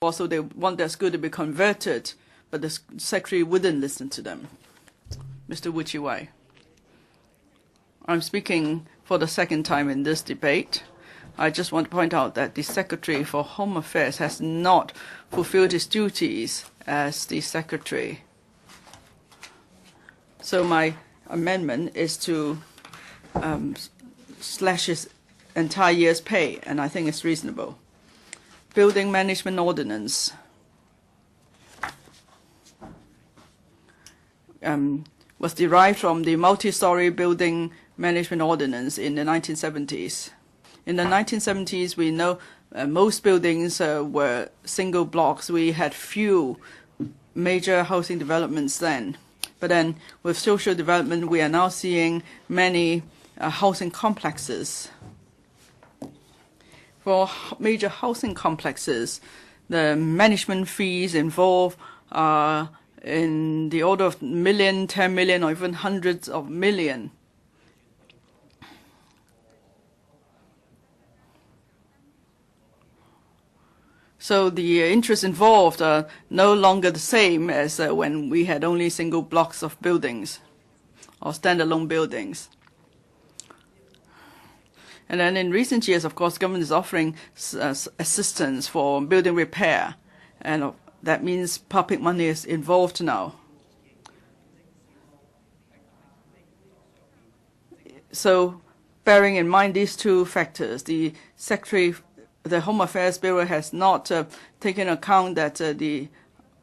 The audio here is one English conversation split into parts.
Also, they want their school to be converted, but the secretary wouldn't listen to them. Mr. Chi-wai. I'm speaking for the second time in this debate. I just want to point out that the Secretary for Home Affairs has not fulfilled his duties as the Secretary. So my amendment is to slash his entire year's pay, and I think it's reasonable. Building Management Ordinance. Was derived from the multi-story Building Management Ordinance in the 1970s. In the 1970s, we know most buildings were single blocks. We had few major housing developments then. But then with social development, we are now seeing many housing complexes. For major housing complexes, the management fees involved are in the order of million, 10 million, or even hundreds of million. So the interests involved are no longer the same as when we had only single blocks of buildings or standalone buildings. And then in recent years, of course, government is offering assistance for building repair, and that means public money is involved now. So bearing in mind these two factors, the Home Affairs Bureau has not taken account that the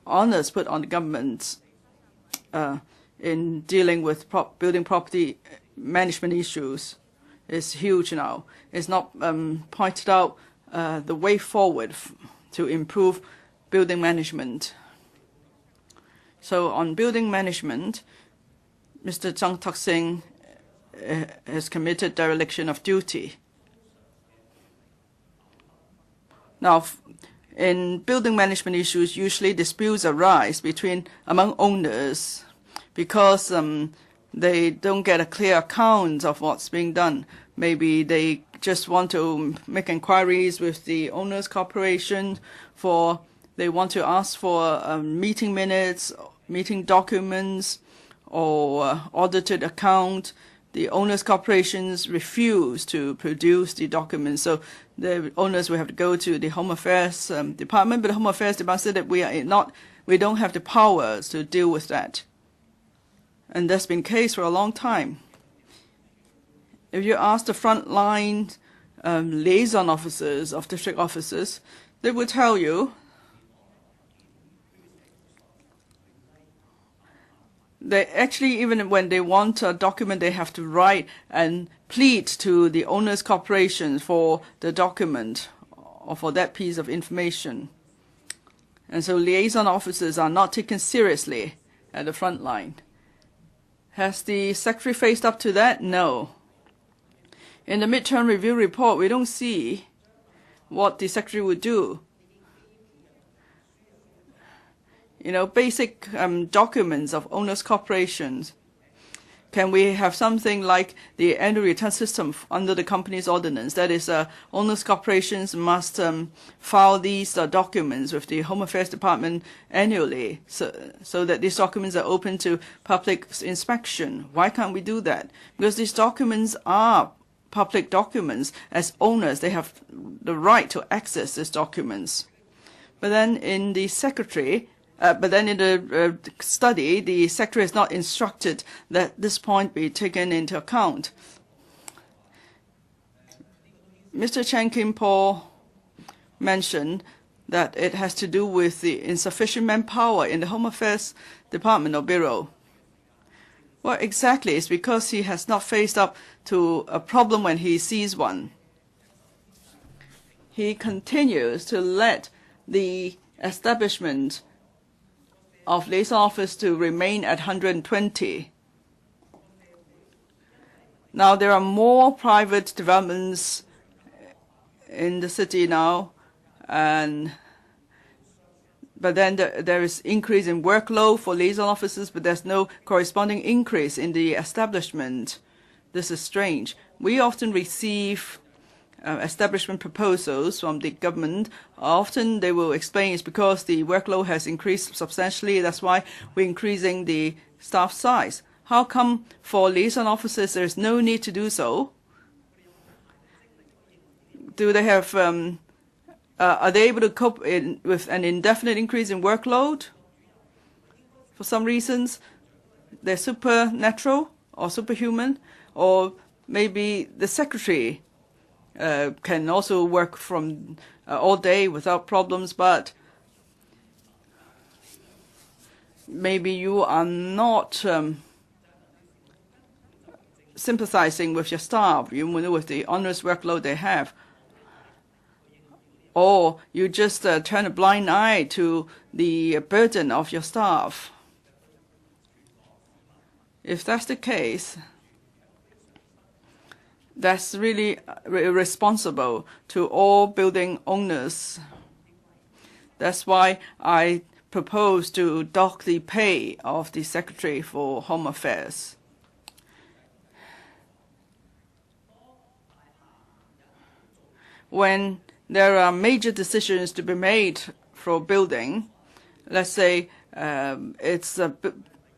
onus put on the government in dealing with building property management issues is huge now. It's not pointed out the way forward to improve building management. So on building management, Mr. Zhang Tak-sing has committed dereliction of duty. Now, in building management issues, usually disputes arise among owners because they don't get a clear account of what's being done. Maybe they just want to make inquiries with the owners' corporation, they want to ask for meeting minutes, meeting documents, or audited account. The owners' corporations refuse to produce the documents, so the owners will have to go to the Home Affairs Department. But the Home Affairs Department said that we don't have the powers to deal with that, and that's been the case for a long time. If you ask the frontline liaison officers of district offices, they will tell you they actually, even when they want a document, they have to write and plead to the owners' corporation for the document or for that piece of information. And so liaison officers are not taken seriously at the front line. Has the Secretary faced up to that? No. In the midterm review report, we don't see what the Secretary would do. Basic documents of owners' corporations. Can we have something like the annual return system under the company's ordinance? That is, owners' corporations must file these documents with the Home Affairs Department annually so that these documents are open to public inspection. Why can't we do that? Because these documents are public documents. As owners, they have the right to access these documents. But then in the Secretary, in the study, the Secretary is not instructed that this point be taken into account. Mr. Chen Kim-po mentioned that it has to do with the insufficient manpower in the Home Affairs Department or Bureau. Well, exactly. It's because he has not faced up to a problem when he sees one. He continues to let the establishment of liaison office to remain at 120. Now, there are more private developments in the city now, but then there is increase in workload for liaison officers, but there's no corresponding increase in the establishment. This is strange. We often receive establishment proposals from the government, often they will explain it's because the workload has increased substantially. That's why we're increasing the staff size. How come for liaison officers there's no need to do so? Do they have? Are they able to cope with an indefinite increase in workload? For some reasons, they're supernatural or superhuman, or maybe the secretary can also work from all day without problems, but maybe you are not sympathizing with your staff, with the onerous workload they have. Or you just turn a blind eye to the burden of your staff. If that's the case, that's really irresponsible to all building owners. That's why I propose to dock the pay of the Secretary for Home Affairs. When there are major decisions to be made for building, let's say it's a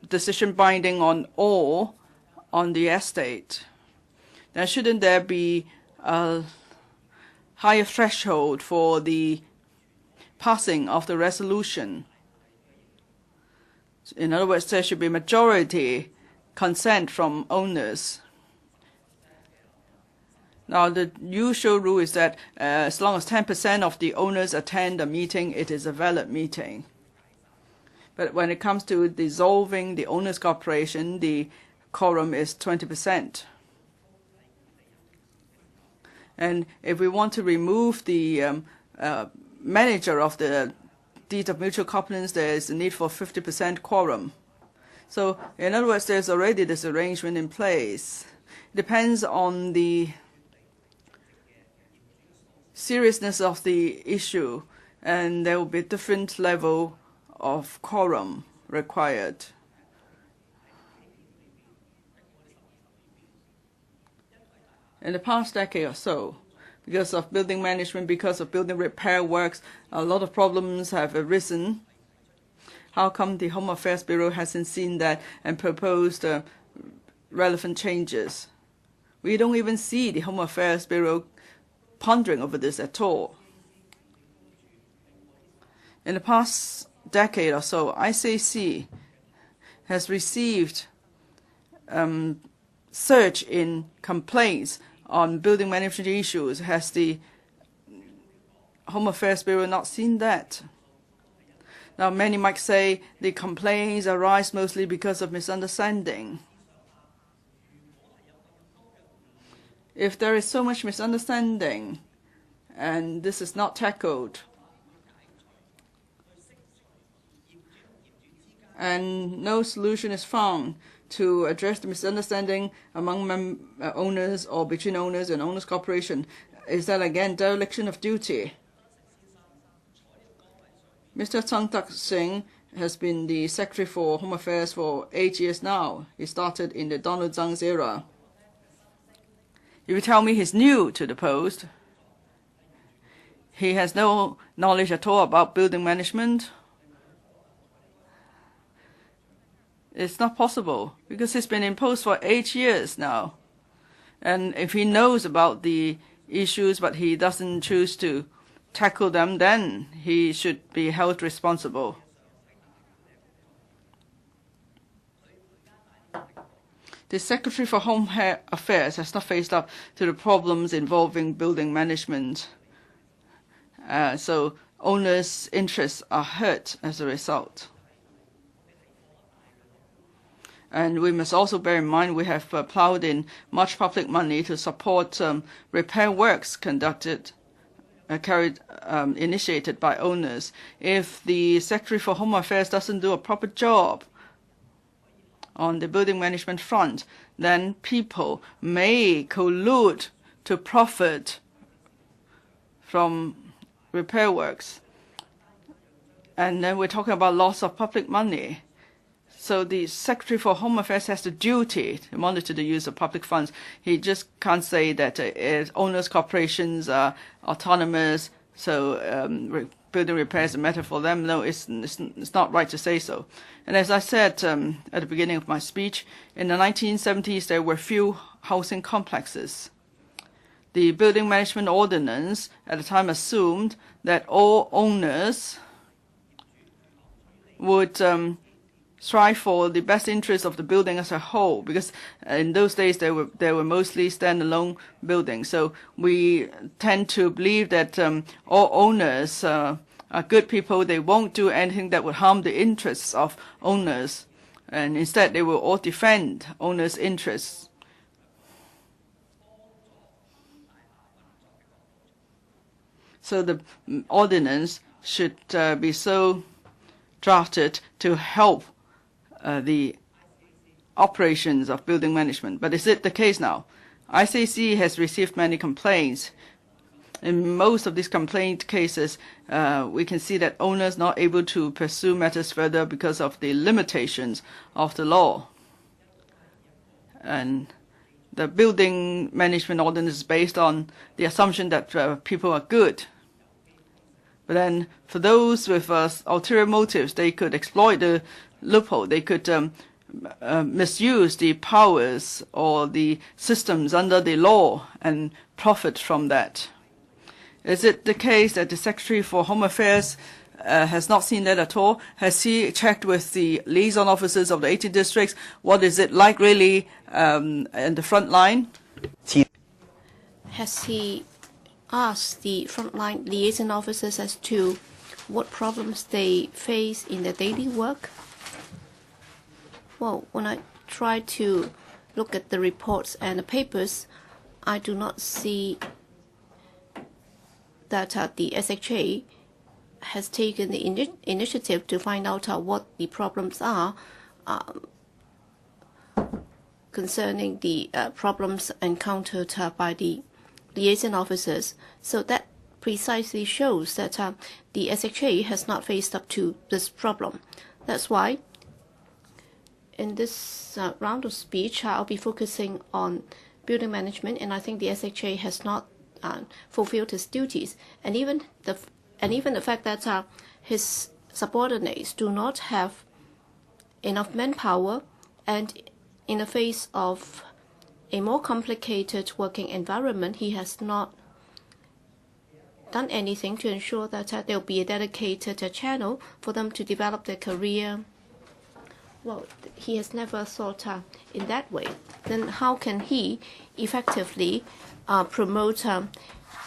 decision binding on all on the estate, then shouldn't there be a higher threshold for the passing of the resolution? In other words, there should be majority consent from owners. Now, the usual rule is that as long as 10% of the owners attend a meeting, it is a valid meeting. But when it comes to dissolving the owners' corporation, the quorum is 20%. And if we want to remove the manager of the deed of mutual confidence, there is a need for 50% quorum. So, in other words, there's already this arrangement in place. It depends on the seriousness of the issue, and there will be a different level of quorum required. In the past decade or so, because of building management, because of building repair works, a lot of problems have arisen. How come the Home Affairs Bureau hasn't seen that and proposed relevant changes? We don't even see the Home Affairs Bureau pondering over this at all. In the past decade or so, ICC has received surge in complaints on building management issues. Has the Home Affairs Bureau not seen that? Now, many might say the complaints arise mostly because of misunderstanding. If there is so much misunderstanding and this is not tackled, and no solution is found to address the misunderstanding among owners or between owners and owners' corporation, is that again dereliction of duty? Mr. Chung Tak-sing has been the Secretary for Home Affairs for 8 years now. He started in the Donald Tsang's era. If you tell me he's new to the post, he has no knowledge at all about building management, it's not possible, because he's been in post for 8 years now. And if he knows about the issues but he doesn't choose to tackle them, then he should be held responsible. The Secretary for Home Affairs has not faced up to the problems involving building management. So owners' interests are hurt as a result. And we must also bear in mind we have plowed in much public money to support repair works initiated by owners. If the Secretary for Home Affairs doesn't do a proper job on the building management front, then people may collude to profit from repair works. And then we're talking about loss of public money. So the Secretary for Home Affairs has the duty to monitor the use of public funds. He just can't say that owners' corporations are autonomous, so building repair is a matter for them. No, it's not right to say so. And as I said at the beginning of my speech, in the 1970s there were few housing complexes. The Building Management Ordinance at the time assumed that all owners would strive for the best interest of the building as a whole, because in those days they were mostly standalone buildings. So we tend to believe that all owners are good people. They won't do anything that would harm the interests of owners, and instead they will all defend owners' interests. So the ordinance should be so drafted to help the operations of building management. But is it the case now? ICC has received many complaints. In most of these complaint cases, we can see that owners not able to pursue matters further because of the limitations of the law. And the building management ordinance is based on the assumption that people are good. But then for those with ulterior motives, they could exploit the loophole. They could misuse the powers or the systems under the law and profit from that. Is it the case that the Secretary for Home Affairs has not seen that at all? Has he checked with the liaison officers of the 18 districts? What is it like really in the front line? Has he asked the frontline liaison officers as to what problems they face in their daily work? Well, when I try to look at the reports and the papers, I do not see that the SHA has taken the initiative to find out what the problems are concerning the problems encountered by the liaison officers. So that precisely shows that the SHA has not faced up to this problem. That's why in this round of speech, I'll be focusing on building management, and I think the SHA has not fulfilled his duties, and even the fact that his subordinates do not have enough manpower, and in the face of a more complicated working environment, he has not done anything to ensure that there will be a dedicated channel for them to develop their career. Well, he has never thought in that way. Then how can he effectively promote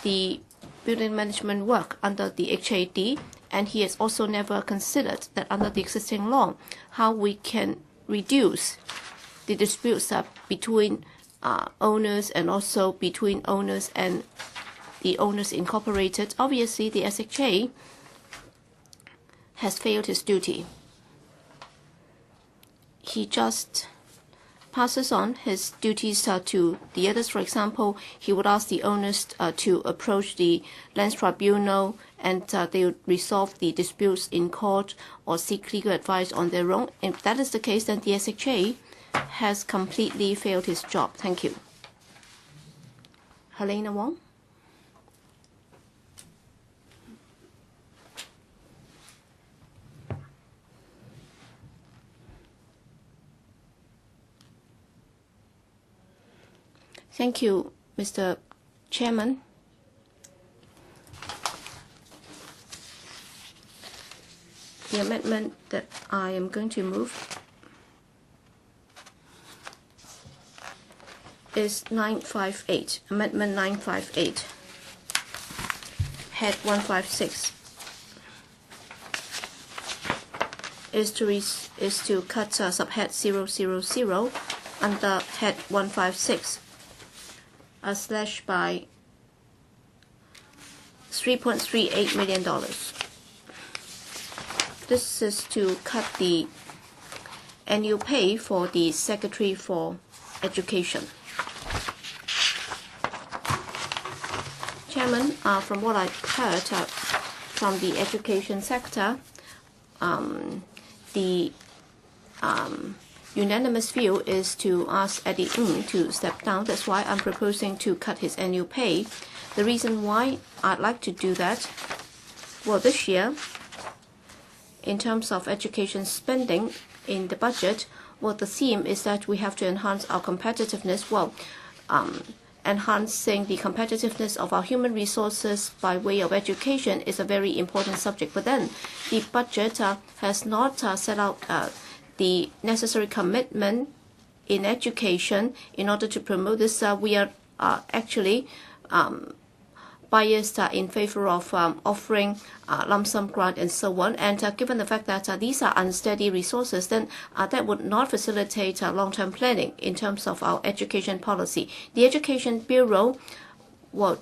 the building management work under the HAD? And he has also never considered that under the existing law, how we can reduce the disputes between owners and also between owners and the owners incorporated. Obviously, the SHA has failed his duty. He just passes on his duties to the others. For example, he would ask the owners to approach the Lands Tribunal, and they would resolve the disputes in court or seek legal advice on their own. If that is the case, then the SHA has completely failed his job. Thank you. Helena Wong. Thank you, Mr. Chairman. The amendment that I am going to move is 958, Amendment 958, Head 156, is to cut subhead 000 under Head 156. A slash by $3.38 million. This is to cut the annual pay for the Secretary for Education. Chairman, from what I've heard from the education sector, the unanimous view is to ask Eddie Ng to step down. That's why I'm proposing to cut his annual pay. The reason why I'd like to do that, well, this year, in terms of education spending in the budget, well, the theme is that we have to enhance our competitiveness. Well, enhancing the competitiveness of our human resources by way of education is a very important subject. But then the budget has not set out the necessary commitment in education in order to promote this. We are actually biased in favor of offering lump sum grant and so on. And given the fact that these are unsteady resources, then that would not facilitate long-term planning in terms of our education policy. The Education Bureau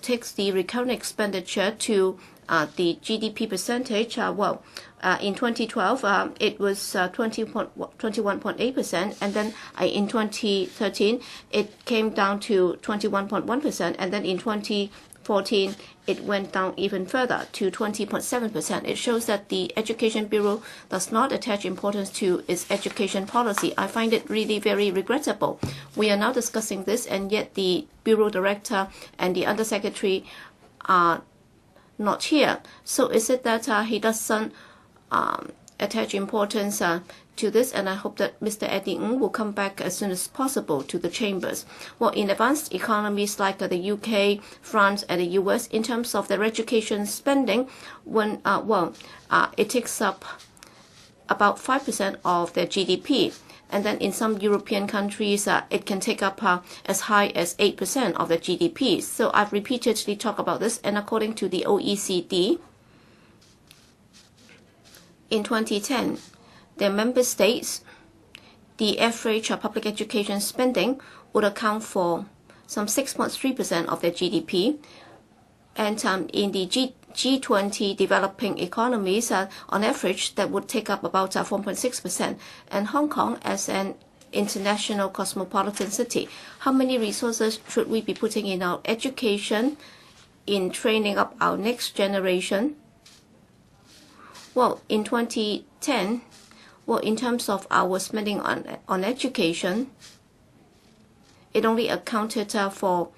takes the recurrent expenditure to the GDP percentage. In 2012, it was 21.8%, and then in 2013, it came down to 21.1%, and then in 2014, it went down even further to 20.7%. It shows that the Education Bureau does not attach importance to its education policy. I find it really very regrettable. We are now discussing this, and yet the Bureau Director and the Undersecretary are not here. So is it that he doesn't attach importance to this? And I hope that Mr. Eddie Ng will come back as soon as possible to the chambers. Well, in advanced economies like the UK, France, and the US, in terms of their education spending, when it takes up about 5% of their GDP. And then in some European countries, it can take up as high as 8% of the GDP. So I've repeatedly talked about this, and according to the OECD, in 2010, their member states, the average public education spending would account for some 6.3% of their GDP. And in the G20 developing economies, on average, that would take up about 4.6%. And Hong Kong, as an international cosmopolitan city, how many resources should we be putting in our education, in training up our next generation? Well, in 2010, in terms of our spending on education, it only accounted for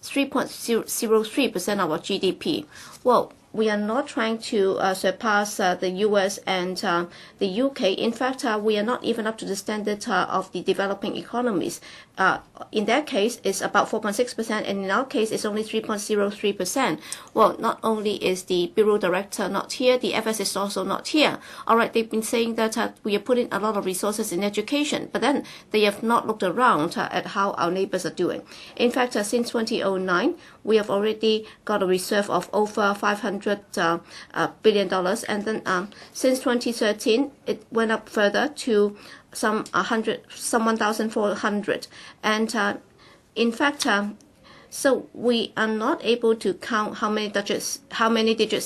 3.03% of our GDP. Well, we are not trying to surpass the US and the UK. In fact, we are not even up to the standard of the developing economies. In their case, it's about 4.6%, and in our case, it's only 3.03%. Well, not only is the Bureau Director not here, the FS is also not here. All right, they've been saying that we are putting a lot of resources in education, but then they have not looked around at how our neighbors are doing. In fact, since 2009, we have already got a reserve of over $500 billion, and then since 2013, it went up further to some 1,400, and in fact, so we are not able to count how many digits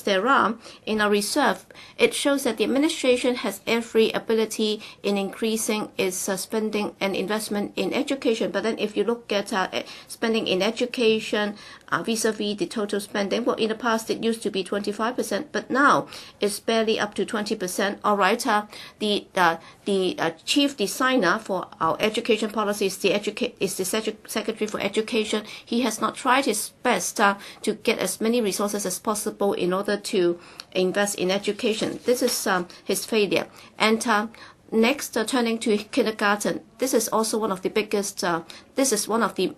there are in our reserve. It shows that the administration has every ability in increasing its spending and investment in education. But then if you look at spending in education vis-a-vis the total spending, well, in the past it used to be 25%, but now it's barely up to 20%. All right, the chief designer for our education policy is the Secretary for Education. He has not tried his best to get as many resources as possible in order to invest in education. This is his failure. And next, turning to kindergarten, this is also one of the biggest, this is one of the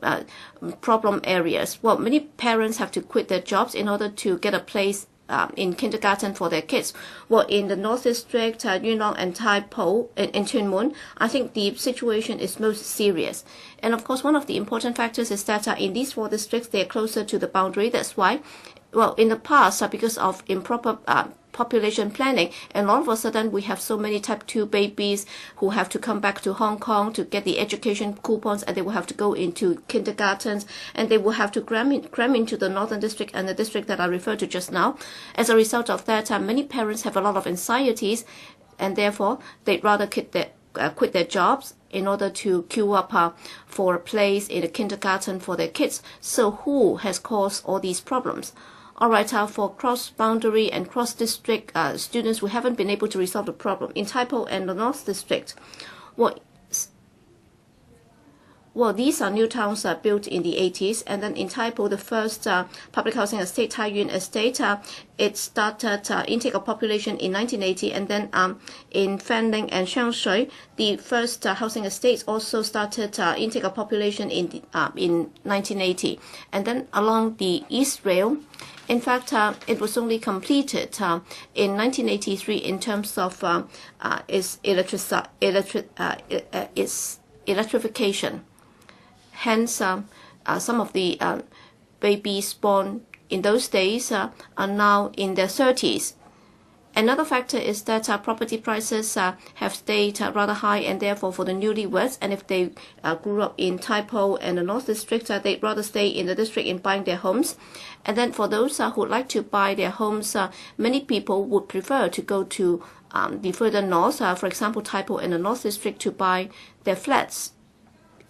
problem areas. Well, many parents have to quit their jobs in order to get a place in kindergarten for their kids. Well, in the North District, Yunnan and Tai Po, in Tuen Mun, I think the situation is most serious. And of course, one of the important factors is that in these four districts, they are closer to the boundary. That's why, well, in the past, because of improper population planning, and all of a sudden we have so many type 2 babies who have to come back to Hong Kong to get the education coupons, and they will have to go into kindergartens, and they will have to cram into the Northern District and the district that I referred to just now. As a result of that, many parents have a lot of anxieties, and therefore they'd rather quit their jobs in order to queue up for a place in a kindergarten for their kids. So who has caused all these problems? All right, for cross-boundary and cross-district students, we haven't been able to resolve the problem. In Tai Po and the North District, Well, these are new towns built in the 80s, and then in Taipo, the first public housing estate, Tai-yuen Estate, it started intake of population in 1980, and then in Fanling and Xiangshui, the first housing estates also started intake of population in 1980, and then along the East Rail. In fact, it was only completed in 1983 in terms of its electrification. Hence, some of the babies born in those days are now in their 30s. Another factor is that property prices have stayed rather high, and therefore for the newlyweds, and if they grew up in Taipo and the North District, they'd rather stay in the district in buying their homes. And then for those who would like to buy their homes, many people would prefer to go to the further north, for example, Taipo and the North District, to buy their flats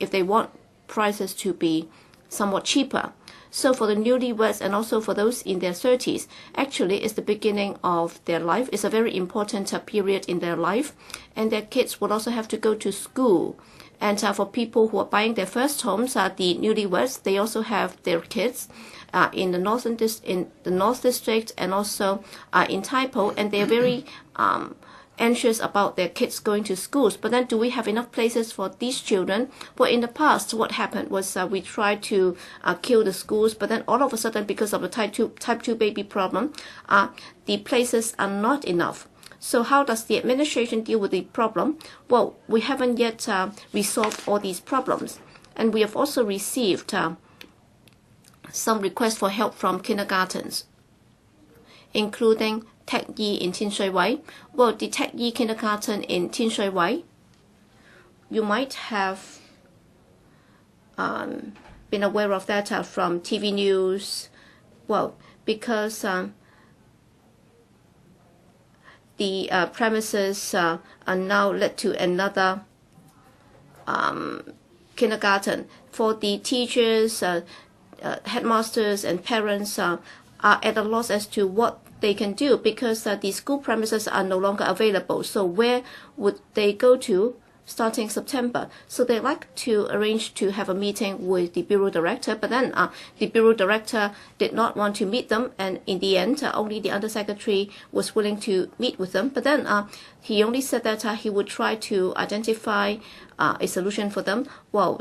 if they want prices to be somewhat cheaper. So for the newlyweds and also for those in their 30s, actually it's the beginning of their life. It's a very important period in their life, and their kids will also have to go to school. And for people who are buying their first homes, the newlyweds, they also have their kids in the North District and also in Taipo, and they're very anxious about their kids going to schools. But then, do we have enough places for these children? Well, in the past, what happened was we tried to kill the schools, but then all of a sudden, because of the type 2 baby problem, the places are not enough. So how does the administration deal with the problem? Well, we haven't yet resolved all these problems. And we have also received some requests for help from kindergartens, including Tech Yi in Chi-wai. Well, the Tech Yi kindergarten in Chi-wai, you might have been aware of that from TV news. Well, because the premises are now led to another kindergarten. For the teachers, headmasters and parents are at a loss as to what they can do, because the school premises are no longer available. So where would they go to starting September? So they like to arrange to have a meeting with the bureau director, but then the bureau director did not want to meet them, and in the end only the undersecretary was willing to meet with them. But then he only said that he would try to identify a solution for them. Well,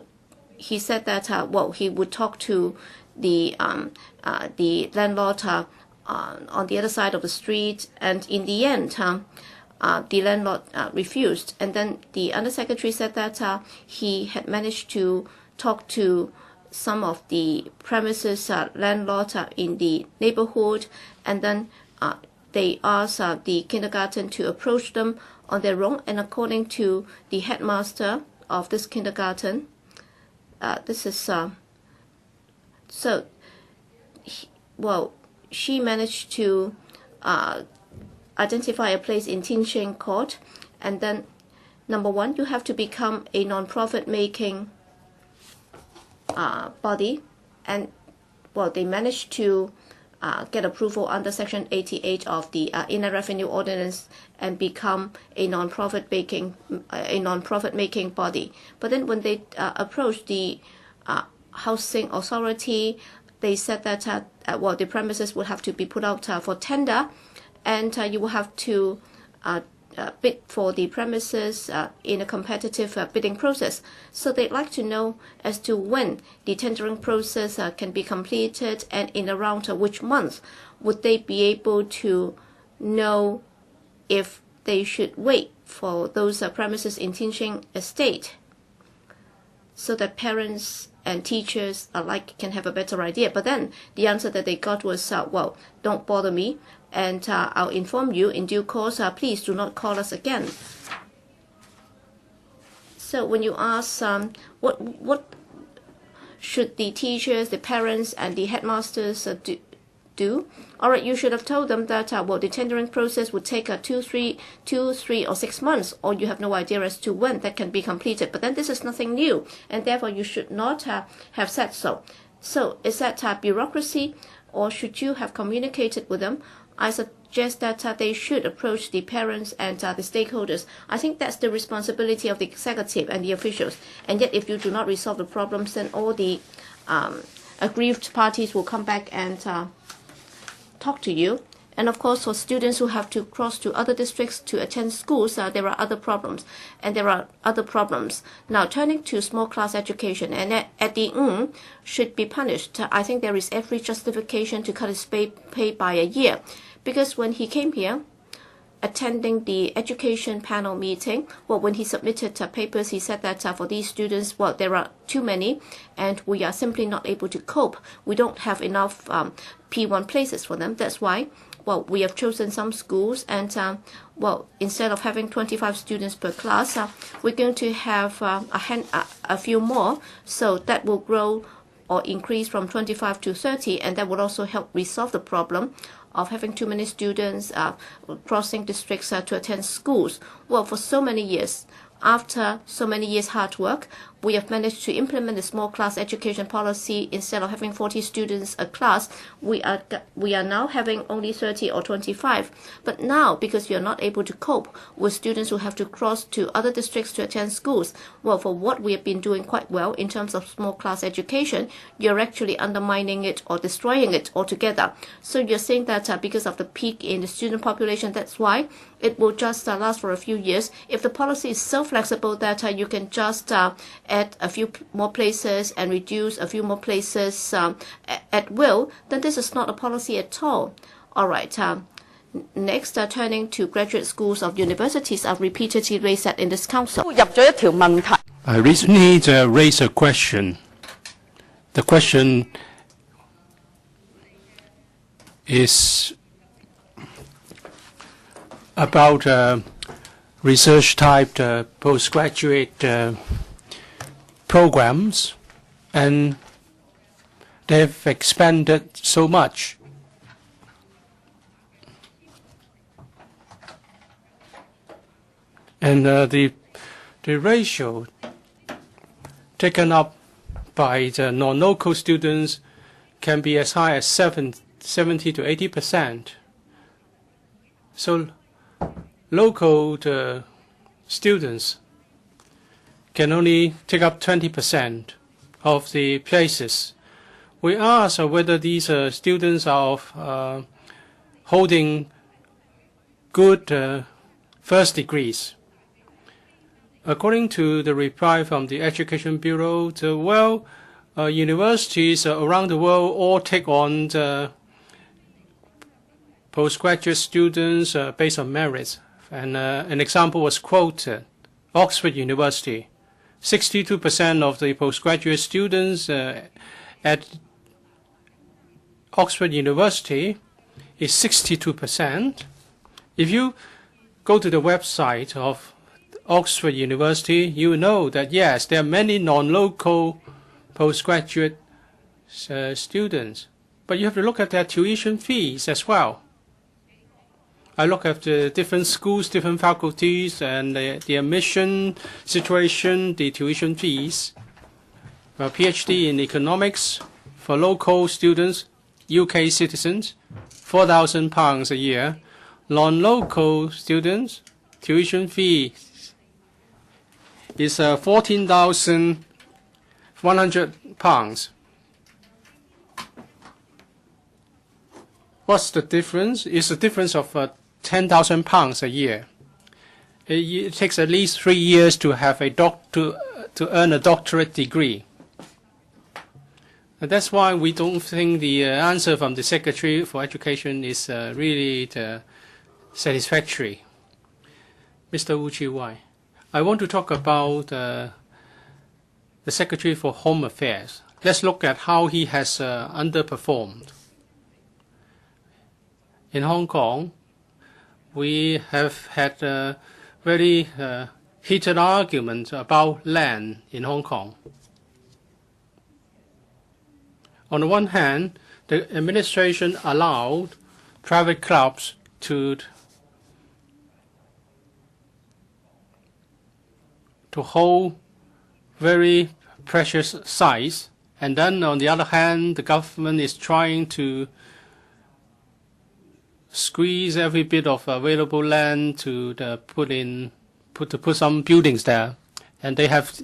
he said that he would talk to the landlord on the other side of the street, and in the end the landlord refused. And then the undersecretary said that he had managed to talk to some of the premises landlord in the neighborhood, and then they asked the kindergarten to approach them on their own. And according to the headmaster of this kindergarten, she managed to identify a place in Tianjin Court. And then, number one, you have to become a non-profit making body. And they managed to get approval under Section 88 of the Inland Revenue Ordinance and become a non-profit making body. But then, when they approached the housing authority, they said that the premises would have to be put out for tender, and you will have to bid for the premises in a competitive bidding process. So they'd like to know as to when the tendering process can be completed, and in around which month would they be able to know if they should wait for those premises in Tianjin Estate, so that parents and teachers alike can have a better idea. But then the answer that they got was, don't bother me, and I'll inform you in due course. Please do not call us again. So when you ask what should the teachers, the parents, and the headmasters do? All right, you should have told them that the tendering process would take 2, 3, or 6 months, or you have no idea as to when that can be completed. But then this is nothing new, and therefore you should not have said so. So is that bureaucracy, or should you have communicated with them? I suggest that they should approach the parents and the stakeholders. I think that's the responsibility of the executive and the officials. And yet, if you do not resolve the problems, then all the aggrieved parties will come back and talk to you. And of course, for students who have to cross to other districts to attend schools, there are other problems. And there are other problems. Now, turning to small class education, and at the should be punished. I think there is every justification to cut his pay by a year. Because when he came here, attending the education panel meeting, well, when he submitted papers, he said that for these students, well, there are too many, and we are simply not able to cope. We don't have enough P1 places for them. That's why, well, we have chosen some schools, and well, instead of having 25 students per class, we're going to have a few more, so that will grow or increase from 25 to 30, and that would also help resolve the problem of having too many students crossing districts to attend schools. Well, for so many years, after so many years' hard work, we have managed to implement the small class education policy. Instead of having 40 students a class, we are now having only 30 or 25. But now, because you're not able to cope with students who have to cross to other districts to attend schools, well, for what we have been doing quite well in terms of small class education, you're actually undermining it or destroying it altogether. So you're saying that because of the peak in the student population, that's why it will just last for a few years. If the policy is so flexible that you can just add a few more places and reduce a few more places at will, then this is not a policy at all. All right. Next, turning to graduate schools of universities, I've repeatedly raised that in this council. I recently raised a question. The question is about research-type postgraduate programs, and they've expanded so much. And the ratio taken up by the non-local students can be as high as 70 to 80%. So local students can only take up 20% of the places. We ask whether these students are holding good first degrees. According to the reply from the Education Bureau, universities around the world all take on the postgraduate students based on merits. And an example was quoted, Oxford University. 62% of the postgraduate students at Oxford University is 62%. If you go to the website of Oxford University, you know that, yes, there are many non-local postgraduate students. But you have to look at their tuition fees as well. I look at the different schools, different faculties, and the admission situation, the tuition fees. A PhD in economics for local students, UK citizens, £4,000 a year. Non-local students, tuition fee is £14,100. What's the difference? It's a difference of £10,000 a year. It takes at least 3 years to have to earn a doctorate degree. And that's why we don't think the answer from the Secretary for Education is really satisfactory. Mr. Chi-wai, I want to talk about the Secretary for Home Affairs. Let's look at how he has underperformed. In Hong Kong, we have had a very heated argument about land in Hong Kong. On the one hand, the administration allowed private clubs to hold very precious sites, and then on the other hand, the government is trying to squeeze every bit of available land to put some buildings there, and they have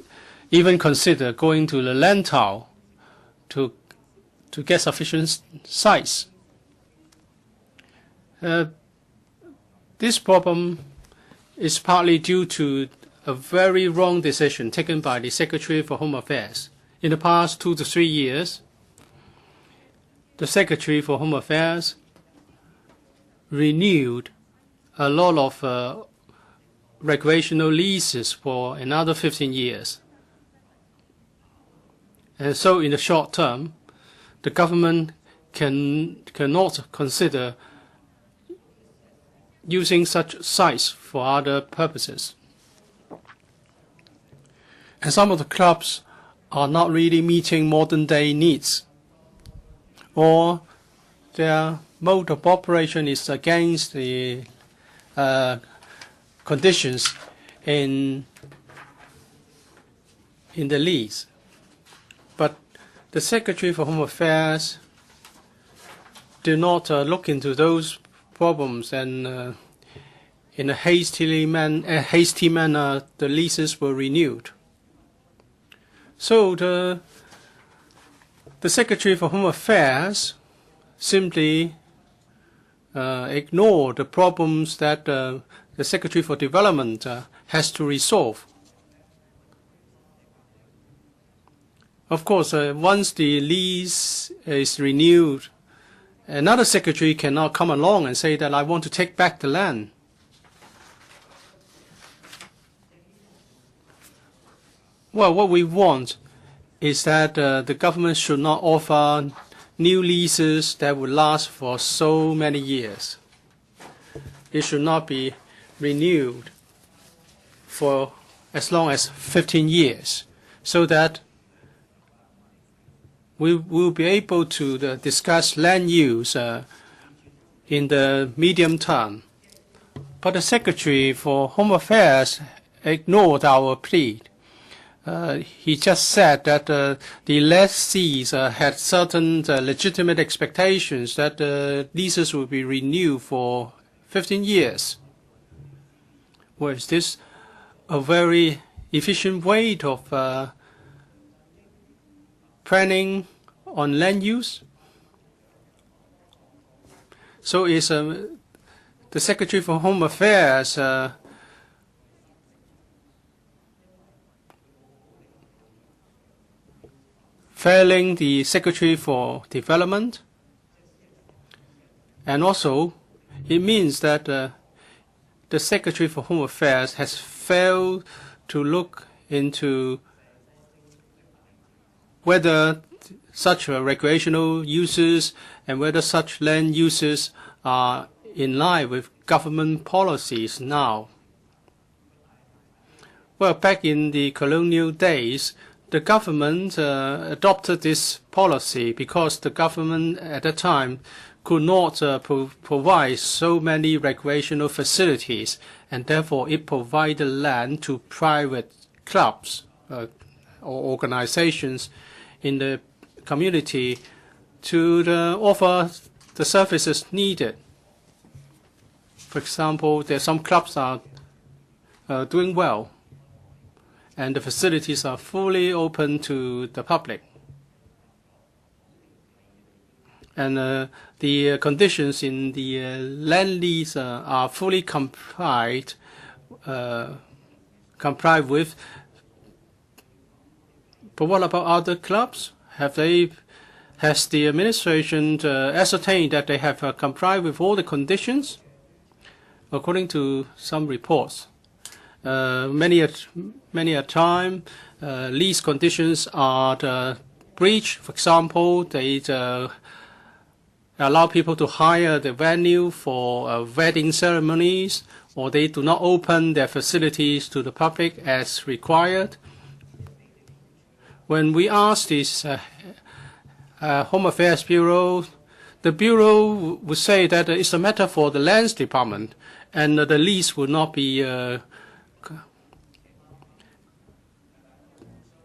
even considered going to the Lantau to get sufficient sites. This problem is partly due to a very wrong decision taken by the Secretary for Home Affairs. In the past 2 to 3 years, the Secretary for Home Affairs renewed a lot of recreational leases for another 15 years. And so in the short term, the government cannot consider using such sites for other purposes. And some of the clubs are not really meeting modern day needs, or their mode of operation is against the conditions in the lease. But the Secretary for Home Affairs do not look into those problems, and in a hasty manner, the leases were renewed. So the Secretary for Home Affairs simply ignore the problems that the Secretary for Development has to resolve. Of course, once the lease is renewed, another secretary cannot come along and say that I want to take back the land. Well, what we want is that the government should not offer new leases that would last for so many years. It should not be renewed for as long as 15 years, so that we will be able to discuss land use in the medium term. But the Secretary for Home Affairs ignored our plea. He just said that the lessees had certain legitimate expectations that the leases will be renewed for 15 years. Well, is this a very efficient way of planning on land use? So is the Secretary for Home Affairs failing the Secretary for Development? And also, it means that the Secretary for Home Affairs has failed to look into whether such recreational uses and whether such land uses are in line with government policies now. Well, back in the colonial days, the government adopted this policy because the government at the time could not provide so many recreational facilities, and therefore it provided land to private clubs or organizations in the community to offer the services needed. For example, there are some clubs are doing well, and the facilities are fully open to the public. And the conditions in the land lease are fully complied with. But what about other clubs? Has the administration ascertained that they have complied with all the conditions? According to some reports, many a time, lease conditions are breached. For example, they allow people to hire the venue for wedding ceremonies, or they do not open their facilities to the public as required. When we asked this Home Affairs Bureau, the Bureau would say that it's a matter for the Lands Department, and the lease would not be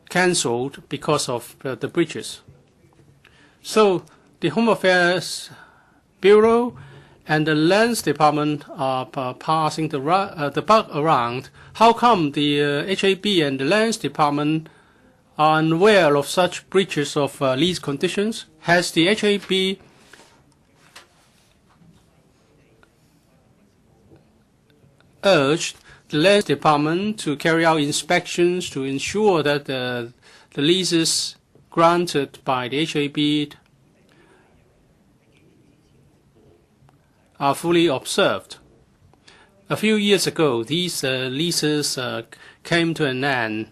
cancelled because of the breaches. So the Home Affairs Bureau and the lands department are passing the buck around. How come the HAB and the lands department are unaware of such breaches of lease conditions? Has the HAB urged the lands department to carry out inspections to ensure that the leases granted by the HAB are fully observed? A few years ago, these leases came to an end,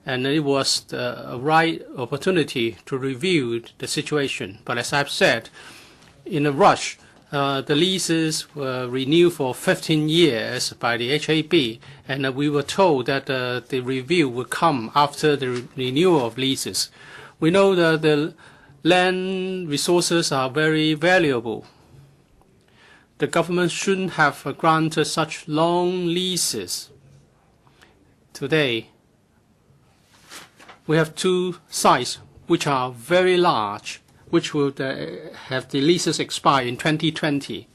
and it was the right opportunity to review the situation. But as I've said, in a rush, the leases were renewed for 15 years by the HAB, and we were told that the review would come after the renewal of leases. We know that the land resources are very valuable. The government shouldn't have granted such long leases. Today, we have two sites which are very large, which will have the leases expire in 2020.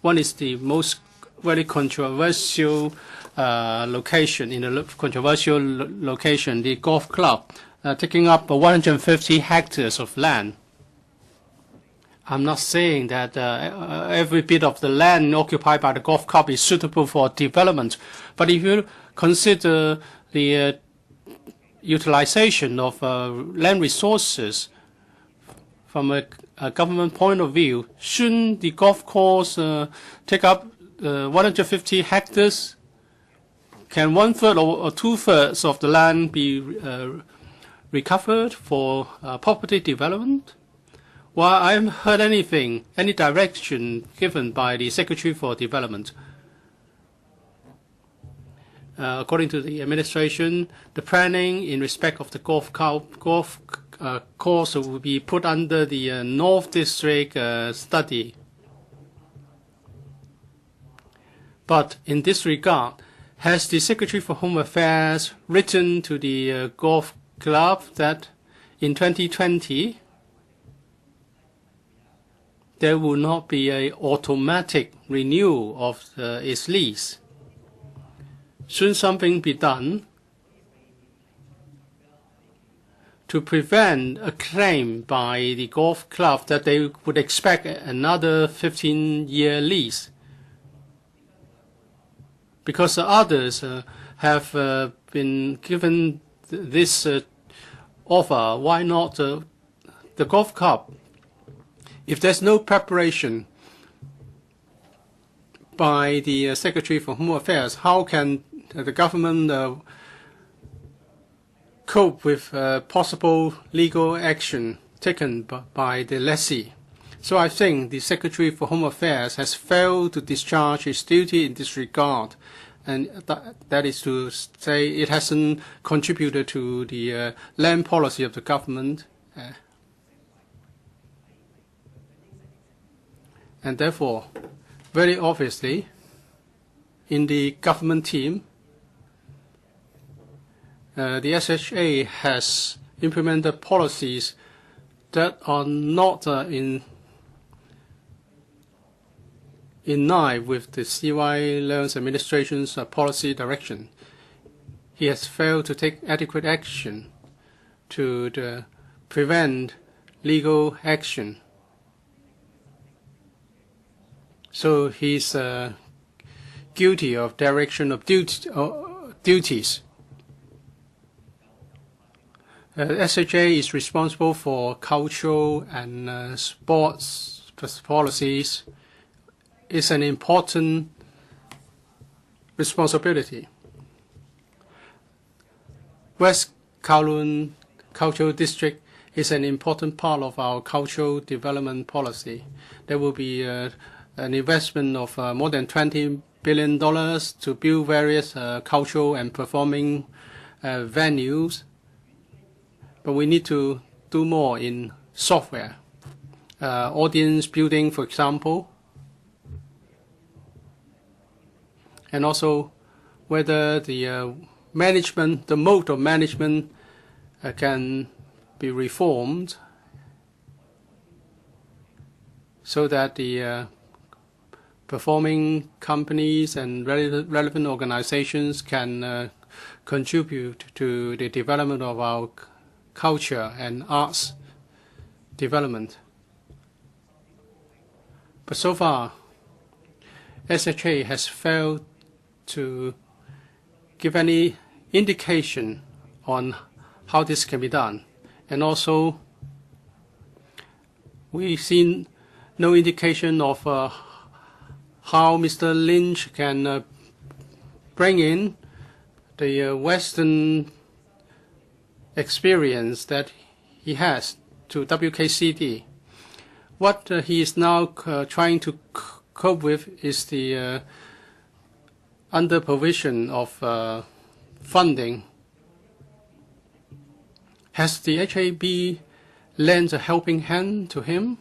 One is the most very controversial location, in a controversial location, the golf club, taking up 150 hectares of land. I'm not saying that every bit of the land occupied by the golf club is suitable for development, but if you consider the utilization of land resources from a government point of view, shouldn't the golf course take up 150 hectares? Can 1/3 or 2/3 of the land be recovered for property development? Well, I haven't heard anything, any direction given by the Secretary for Development. According to the administration, the planning in respect of the golf course will be put under the North District study. But in this regard, has the Secretary for Home Affairs written to the golf club that in 2020 there will not be an automatic renewal of its lease? Should something be done to prevent a claim by the golf club that they would expect another 15-year lease? Because the others have been given this offer, why not the golf club? If there's no preparation by the Secretary for Home Affairs, how can the government cope with possible legal action taken by the lessee? So I think the Secretary for Home Affairs has failed to discharge its duty in this regard, and that is to say it hasn't contributed to the land policy of the government. And therefore, very obviously, in the government team, the SHA has implemented policies that are not in line with the CY Leung's administration's policy direction. He has failed to take adequate action to prevent legal action. So he's guilty of dereliction of duties. SHA is responsible for cultural and sports policies. It's an important responsibility. West Kowloon Cultural District is an important part of our cultural development policy. There will be an investment of more than $20 billion to build various cultural and performing venues. But we need to do more in software. Audience building, for example, and also whether the management, the mode of management can be reformed so that the performing companies and relevant organizations can contribute to the development of our culture and arts development. But so far, SHA has failed to give any indication on how this can be done. And also, we've seen no indication of how Mr. Lynch can bring in the Western experience that he has to WKCD. What he is now trying to cope with is the under provision of funding. Has the HAB lent a helping hand to him?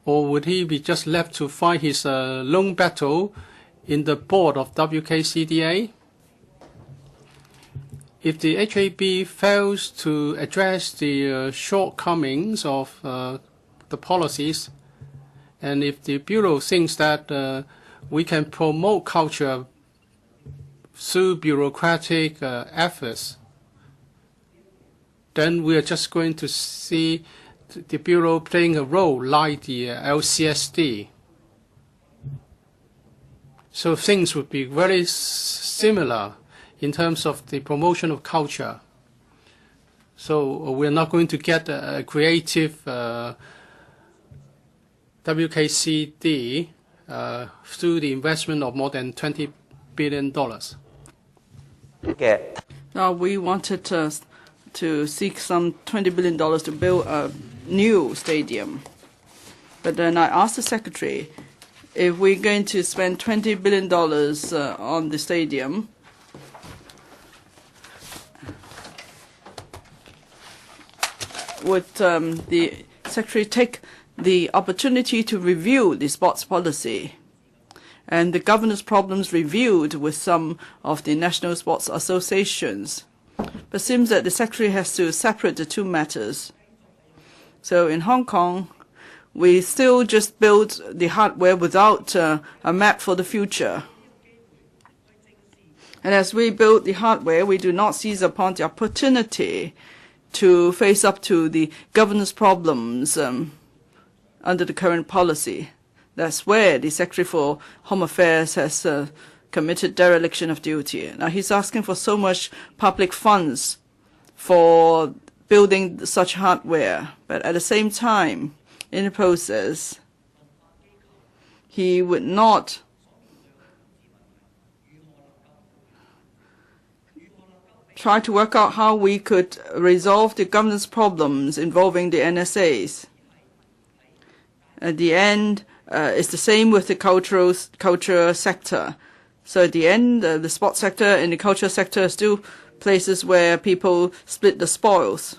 Or would he be just left to fight his lone battle in the board of WKCDA? If the HAB fails to address the shortcomings of the policies, and if the Bureau thinks that we can promote culture through bureaucratic efforts, then we are just going to see the Bureau playing a role like the LCSD. So things would be very similar in terms of the promotion of culture. So we're not going to get a creative WKCD through the investment of more than $20 billion. Okay. Now we wanted to seek some $20 billion to build a new stadium. But then I asked the secretary, if we're going to spend $20 billion on the stadium, would the secretary take the opportunity to review the sports policy and the governance problems reviewed with some of the national sports associations? But it seems that the secretary has to separate the two matters. So in Hong Kong, we still just build the hardware without a map for the future. And as we build the hardware, we do not seize upon the opportunity to face up to the governance problems under the current policy. That's where the Secretary for Home Affairs has committed dereliction of duty. Now he's asking for so much public funds for building such hardware, but at the same time, in the process, he would not try to work out how we could resolve the governance problems involving the NSAs. At the end, it's the same with the culture sector. So at the end, the sports sector and the culture sector are still places where people split the spoils.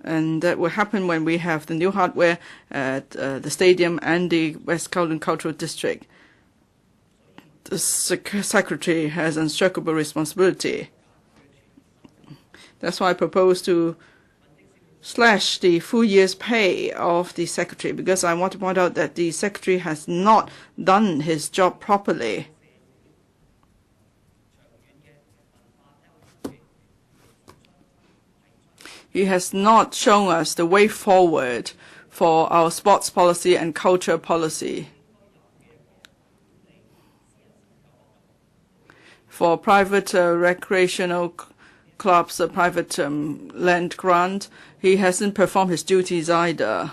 And that will happen when we have the new hardware at the stadium and the West Kowloon Cultural District. The secretary has unshakable responsibility. That's why I propose to slash the full year's pay of the secretary, because I want to point out that the secretary has not done his job properly. He has not shown us the way forward for our sports policy and culture policy. For private recreational clubs, private land grant, he hasn't performed his duties either.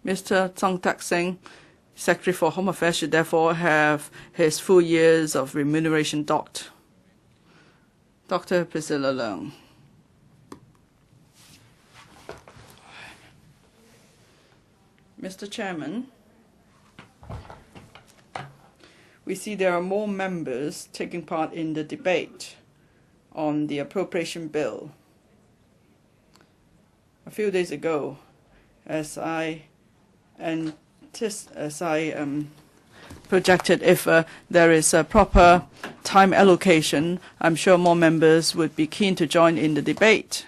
Mr. Tsang Tak-sing, Secretary for Home Affairs, should therefore have his full years of remuneration docked. Dr. Priscilla Leung. Mr. Chairman, we see there are more members taking part in the debate on the appropriation bill. A few days ago, as I projected, if there is a proper time allocation, I'm sure more members would be keen to join in the debate.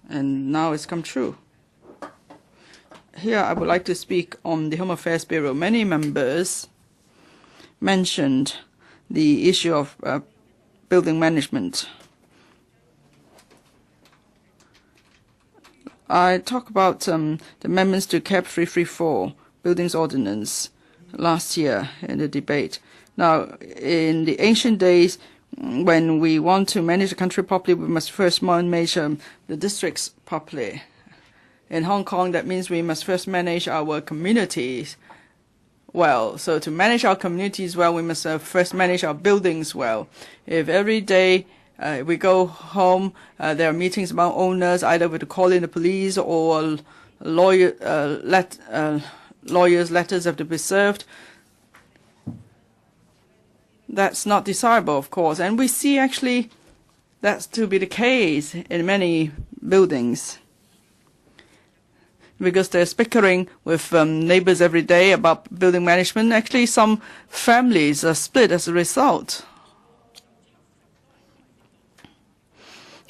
And now it's come true. here I would like to speak on the Home Affairs Bureau. Many members mentioned the issue of building management. I talked about the amendments to CAP 334, Buildings Ordinance, last year in the debate. Now, in the ancient days, when we want to manage the country properly, we must first manage the districts properly. In Hong Kong, that means we must first manage our communities well. So to manage our communities well, we must first manage our buildings well. If every day we go home, there are meetings among owners, either with to call in the police or lawyers' letters have to be served. That's not desirable, of course. And we see actually that's to be the case in many buildings, because there's bickering with neighbors every day about building management. Actually, some families are split as a result.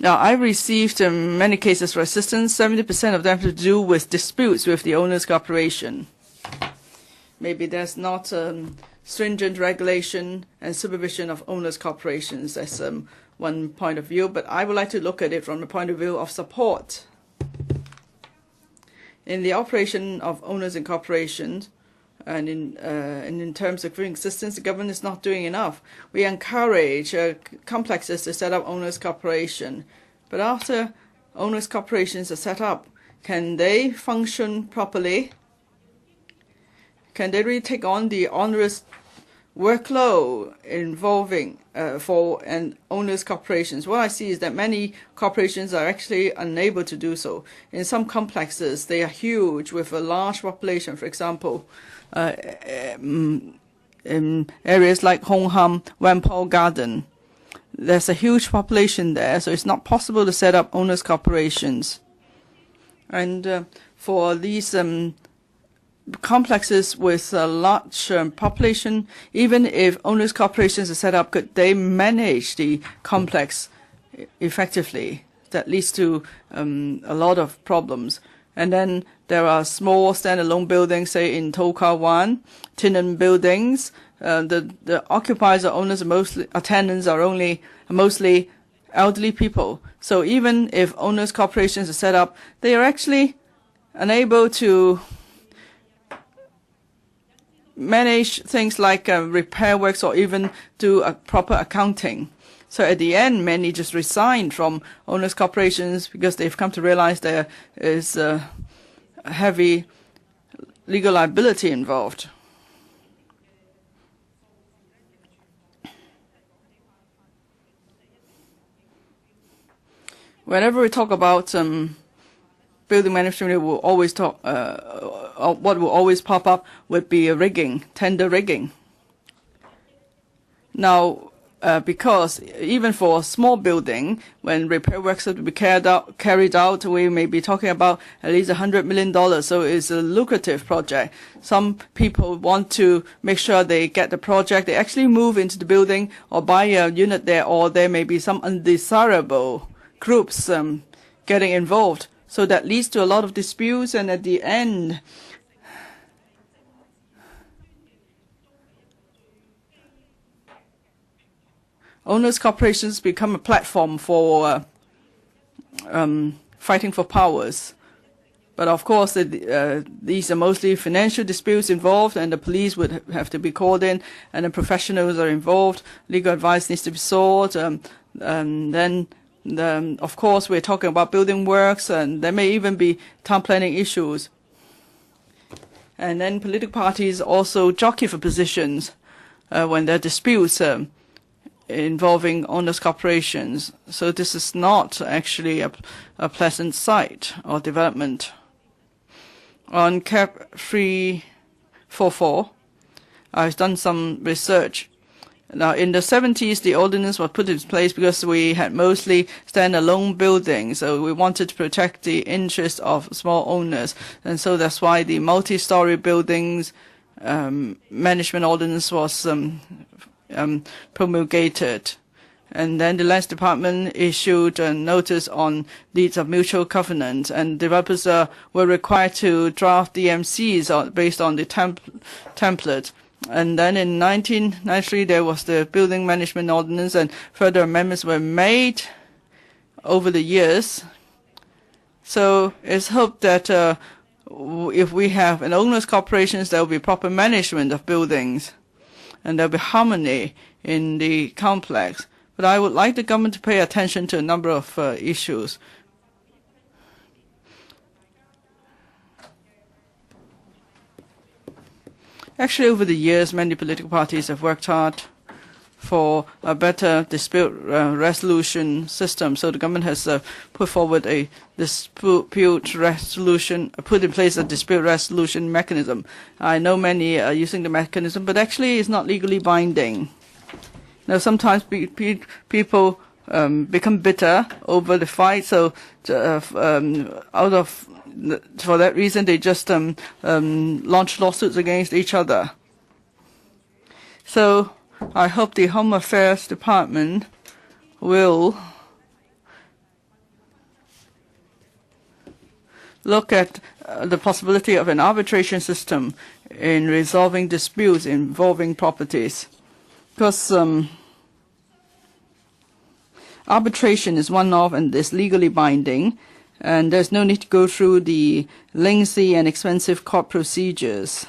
Now, I received many cases for assistance. 70% of them have to do with disputes with the owners' corporation. Maybe there's not stringent regulation and supervision of owners' corporations. That's one point of view, but I would like to look at it from the point of view of support. In the operation of owners and corporations, and in terms of giving assistance, the government is not doing enough. We encourage complexes to set up owners' corporation, but after owners' corporations are set up, can they function properly? Can they really take on the onerous workload involving for an owners' corporations? What I see is that many corporations are actually unable to do so. In some complexes, they are huge with a large population. For example, in areas like Kwok-hung, Manpower Garden, there's a huge population there, so it's not possible to set up owners' corporations. And for these complexes with a large population, even if owners' corporations are set up, could they manage the complex effectively? That leads to a lot of problems. And then there are small standalone buildings, say in Pik-wan, tenant buildings. The occupiers or owners are tenants are mostly elderly people. So even if owners' corporations are set up, they are actually unable to manage things like repair works or even do a proper accounting. So at the end, many just resigned from owners' corporations because they've come to realize there is heavy legal liability involved. Whenever we talk about building management, we will always talk. What will always pop up would be rigging, tender rigging. Now, because even for a small building, when repair works have to be carried out, we may be talking about at least $100 million. So it's a lucrative project. Some people want to make sure they get the project. They actually move into the building or buy a unit there, or there may be some undesirable groups getting involved. So that leads to a lot of disputes, and at the end, owners' corporations become a platform for fighting for powers. But of course, these are mostly financial disputes involved, and the police would have to be called in, and the professionals are involved. Legal advice needs to be sought. Then, of course, we're talking about building works, and there may even be town planning issues. And then political parties also jockey for positions when there are disputes involving owners' corporations. So this is not actually a pleasant sight or development. On CAP 344, I've done some research. Now, in the 70s, the ordinance was put in place because we had mostly standalone buildings. So we wanted to protect the interests of small owners. And so that's why the multi-story buildings management ordinance was promulgated. And then the Lands Department issued a notice on deeds of mutual covenant, and developers were required to draft DMCs based on the template. And then in 1993, there was the Building Management Ordinance, and further amendments were made over the years. So it's hoped that if we have an owners' corporations, there will be proper management of buildings, and there will be harmony in the complex. But I would like the government to pay attention to a number of issues. Actually, over the years, many political parties have worked hard for a better dispute resolution system. So the government has put forward a dispute resolution, put in place a dispute resolution mechanism. I know many are using the mechanism, but actually it's not legally binding. Now, sometimes people become bitter over the fight, so for that reason, they just launch lawsuits against each other. So I hope the Home Affairs Department will look at the possibility of an arbitration system in resolving disputes involving properties. Because arbitration is one-off and is legally binding, and there's no need to go through the lengthy and expensive court procedures.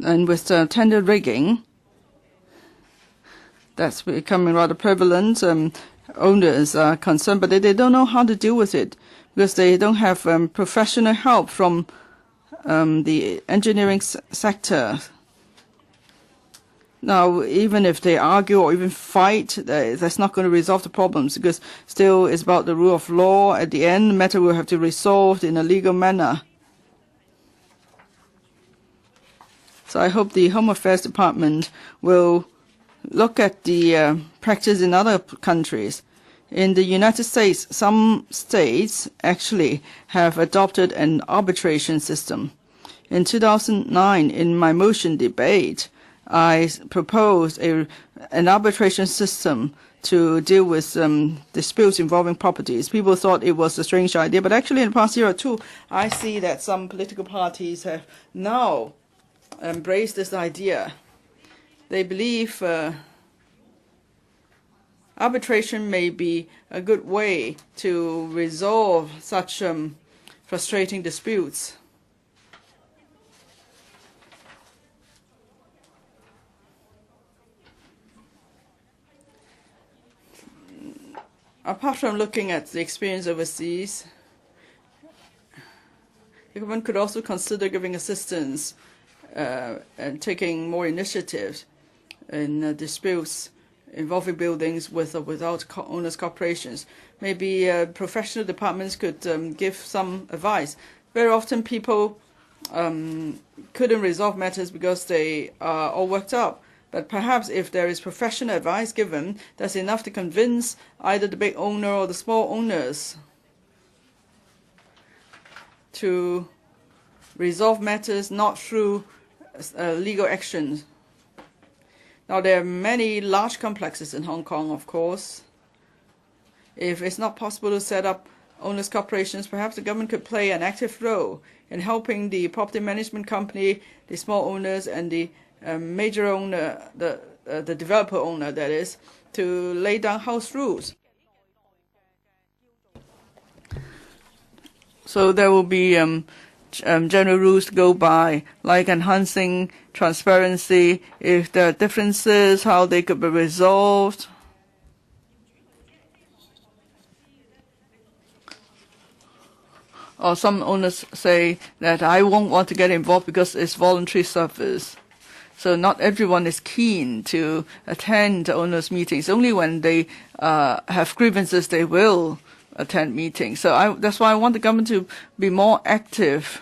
And with tender rigging, that's becoming rather prevalent. Owners are concerned, but they don't know how to deal with it, because they don't have professional help from the engineering sector. Now, even if they argue or even fight, that's not going to resolve the problems, because still it's about the rule of law. At the end, the matter will have to be resolved in a legal manner. So I hope the Home Affairs Department will look at the practice in other countries. In the United States, some states actually have adopted an arbitration system. In 2009, in my motion debate, I proposed an arbitration system to deal with disputes involving properties. People thought it was a strange idea, but actually in the past year or two, I see that some political parties have now embraced this idea. They believe arbitration may be a good way to resolve such frustrating disputes. Apart from looking at the experience overseas, the government could also consider giving assistance and taking more initiatives in disputes involving buildings with or without owners' corporations. Maybe professional departments could give some advice. Very often people couldn't resolve matters because they are all worked up. But perhaps if there is professional advice given, that's enough to convince either the big owner or the small owners to resolve matters not through legal actions. Now, there are many large complexes in Hong Kong, of course. If it's not possible to set up owners' corporations, perhaps the government could play an active role in helping the property management company, the small owners, and the major owner, the developer owner, that is, to lay down house rules. So there will be general rules to go by, like enhancing transparency, if there are differences, how they could be resolved. Or some owners say that I won't want to get involved because it's voluntary service. So not everyone is keen to attend owners' meetings. Only when they have grievances, they will attend meetings. So that's why I want the government to be more active.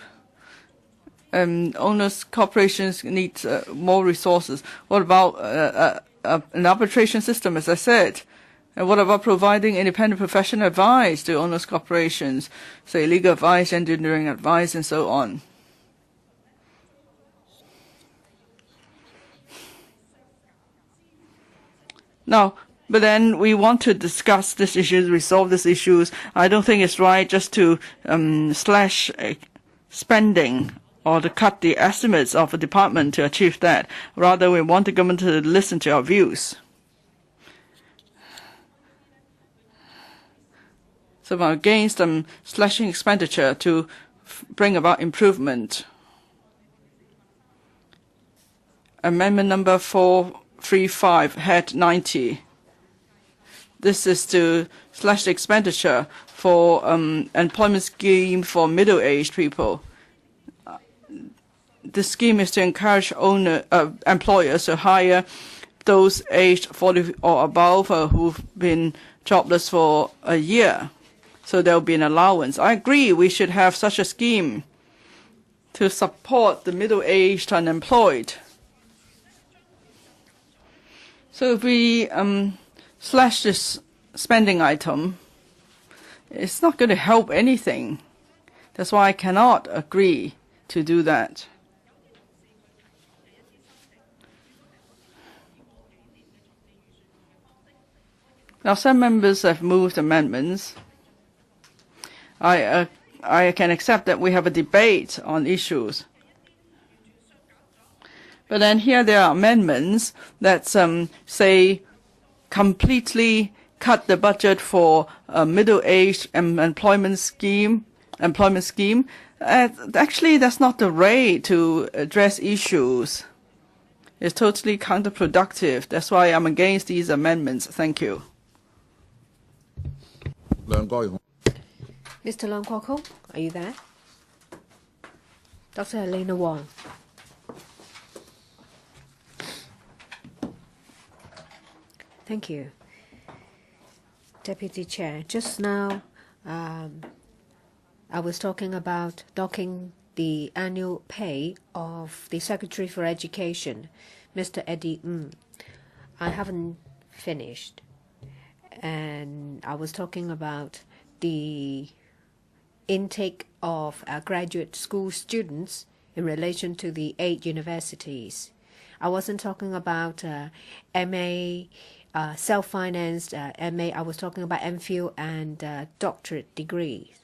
Owners' corporations need more resources. What about an arbitration system, as I said? And what about providing independent professional advice to owners' corporations, say legal advice, engineering advice, and so on? Now, but then we want to discuss these issues, resolve these issues. I don't think it's right just to slash spending or to cut the estimates of a department to achieve that. Rather, we want the government to listen to our views. So I'm against slashing expenditure to bring about improvement. Amendment number 435, head 90. This is to slash the expenditure for employment scheme for middle-aged people. The scheme is to encourage employers to hire those aged 40 or above who've been jobless for a year. So there will be an allowance. I agree we should have such a scheme to support the middle-aged unemployed. So if we slash this spending item, it's not going to help anything. That's why I cannot agree to do that. Now, some members have moved amendments. I can accept that we have a debate on issues. But then here there are amendments that say completely cut the budget for a middle-aged employment scheme. Actually, that's not the way to address issues. It's totally counterproductive. That's why I'm against these amendments. Thank you. Mr. Leung Kwok-hung, are you there? Dr. Elena Wong. Thank you. Deputy Chair, just now I was talking about docking the annual pay of the Secretary for Education, Mr. Eddie Ng. I haven't finished. And I was talking about the intake of graduate school students in relation to the 8 universities. I wasn't talking about MA, self-financed MA. I was talking about MPhil and doctorate degrees.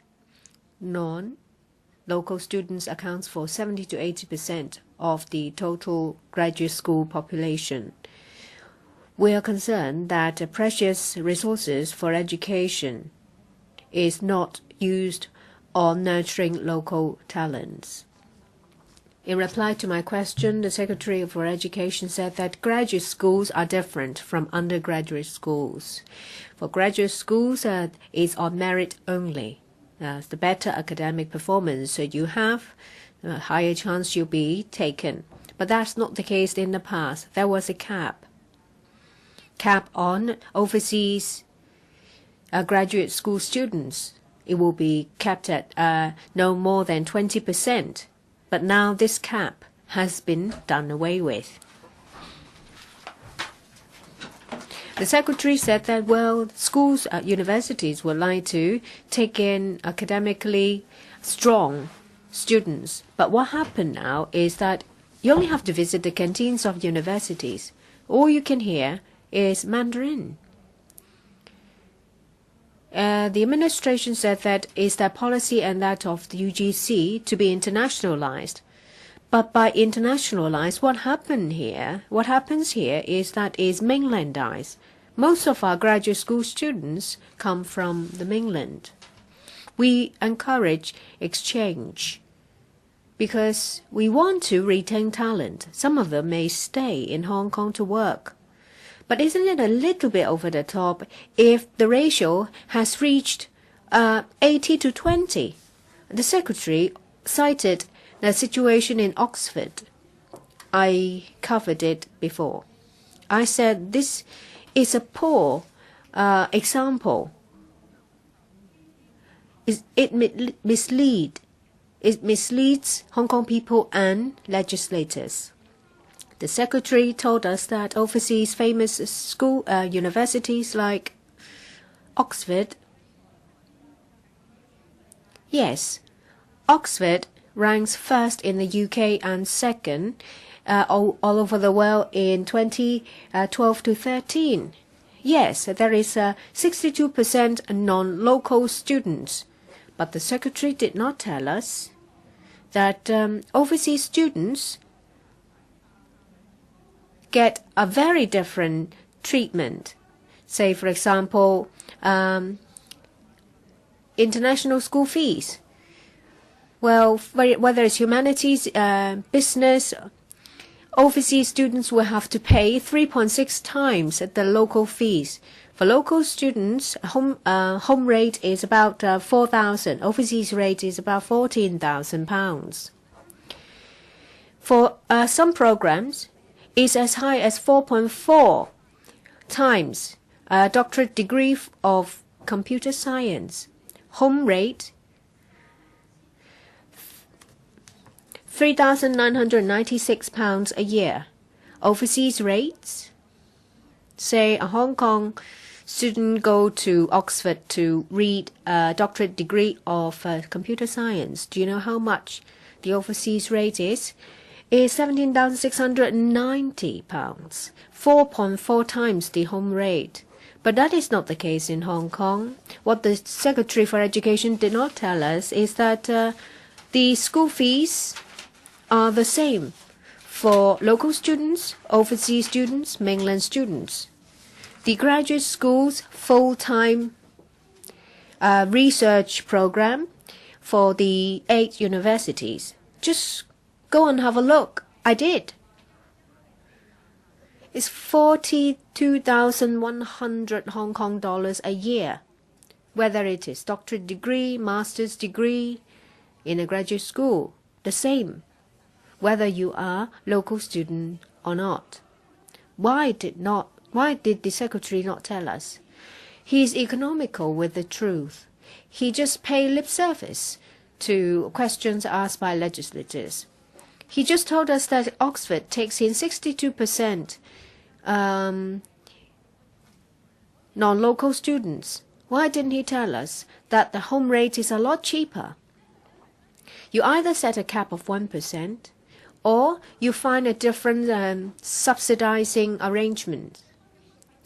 Non-local students accounts for 70 to 80% of the total graduate school population. We are concerned that precious resources for education is not used on nurturing local talents. In reply to my question, the Secretary for Education said that graduate schools are different from undergraduate schools. For graduate schools, it's on merit only. The better academic performance you have, the higher chance you'll be taken. But that's not the case in the past. There was a cap on overseas graduate school students. It will be capped at no more than 20%. But now this cap has been done away with. The Secretary said that, well, schools, universities would like to take in academically strong students. But what happened now is that you only have to visit the canteens of universities. All you can hear is Mandarin. The administration said that it's their policy and that of the UGC to be internationalized. But by internationalized, what happens here is that it's mainlandized. Most of our graduate school students come from the mainland. We encourage exchange because we want to retain talent. Some of them may stay in Hong Kong to work. But isn't it a little bit over the top if the ratio has reached 80 to 20? The Secretary cited the situation in Oxford. I covered it before. I said this is a poor example. It misleads Hong Kong people and legislators. The Secretary told us that overseas famous school universities like Oxford. Yes, Oxford ranks first in the UK and second all over the world in 2012 to 13. yes, there is 62% non-local students. But the secretary did not tell us that overseas students get a very different treatment. Say, for example, international school fees. Well, whether it's humanities, business, overseas students will have to pay 3.6 times the local fees. For local students, home rate is about 4,000. Overseas rate is about 14,000 pounds. For some programs, it's as high as 4.4 times a doctorate degree of computer science. Home rate £3,996 a year. Overseas rates, say a Hong Kong student go to Oxford to read a doctorate degree of computer science. Do you know how much the overseas rate is? It's £17,690, 4.4 times the home rate. But that is not the case in Hong Kong. What the Secretary for Education did not tell us is that the school fees are the same for local students, overseas students, mainland students. The graduate school's full-time research program for the 8 universities. Just go and have a look. I did. It's 42,100 Hong Kong dollars a year, whether it is doctorate degree, master's degree in a graduate school, the same, whether you are local student or not. Why did the secretary not tell us? He is economical with the truth. He just pay lip service to questions asked by legislators. He just told us that Oxford takes in 62% non-local students. Why didn't he tell us that the home rate is a lot cheaper? You either set a cap of 1% or you find a different subsidizing arrangement.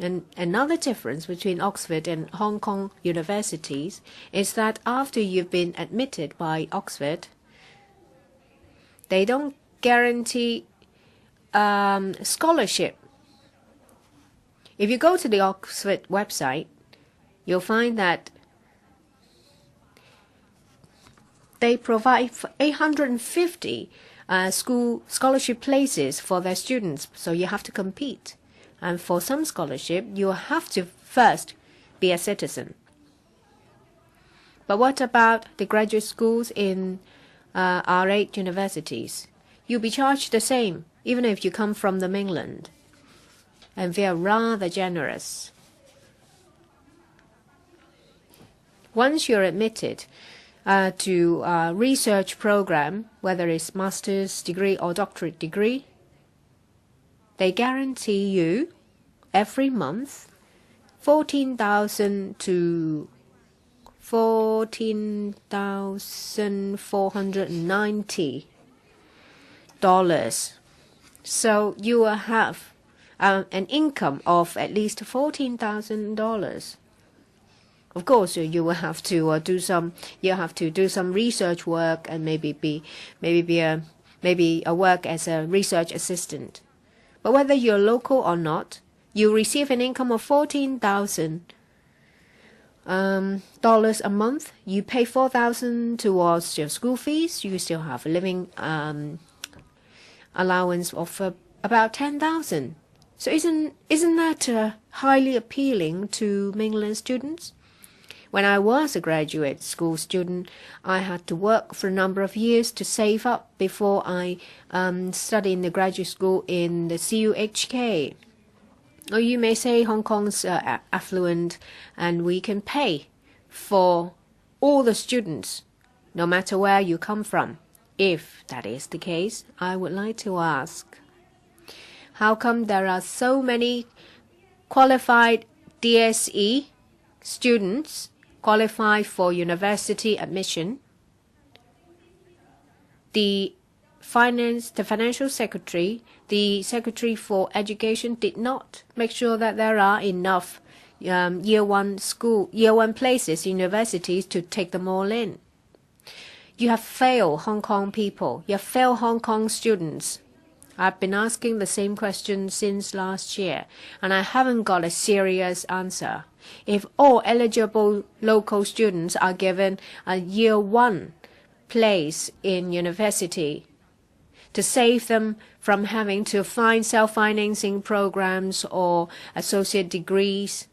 And another difference between Oxford and Hong Kong universities is that after you've been admitted by Oxford, they don't guarantee scholarship. If you go to the Oxford website, you'll find that they provide 850 school scholarship places for their students, so you have to compete. And for some scholarship, you have to first be a citizen. But what about the graduate schools in our 8 universities? You'll be charged the same, even if you come from the mainland. And they are rather generous. Once you're admitted to a research program, whether it's master's degree or doctorate degree, they guarantee you every month $14,000 to $14,490. So you will have an income of at least $14,000. Of course, you will have to do some research work and maybe work as a research assistant. But whether you're local or not, you receive an income of $14,000 a month. You pay $4,000 towards your school fees. You still have a living allowance of about $10,000. So isn't that highly appealing to mainland students? When I was a graduate school student, I had to work for a number of years to save up before I studied in the graduate school in the CUHK. Or you may say Hong Kong's affluent and we can pay for all the students, no matter where you come from. If that is the case, I would like to ask, how come there are so many qualified DSE students qualified for university admission? The financial secretary, the secretary for education did not make sure that there are enough year one places in universities to take them all in. You have failed Hong Kong people. You have failed Hong Kong students. I've been asking the same question since last year, and I haven't got a serious answer. If all eligible local students are given a year one place in university to save them from having to find self-financing programs or associate degrees,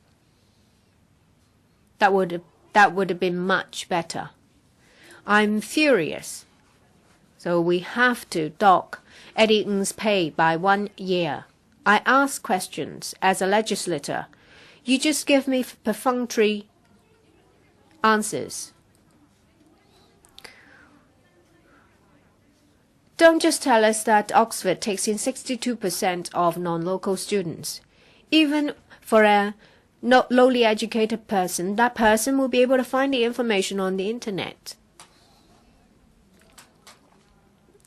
that would have been much better. I'm furious. So we have to dock Eddie Ng's pay by 1 year. I ask questions as a legislator. You just give me perfunctory answers. Don't just tell us that Oxford takes in 62% of non-local students. Even for a not lowly educated person, that person will be able to find the information on the internet.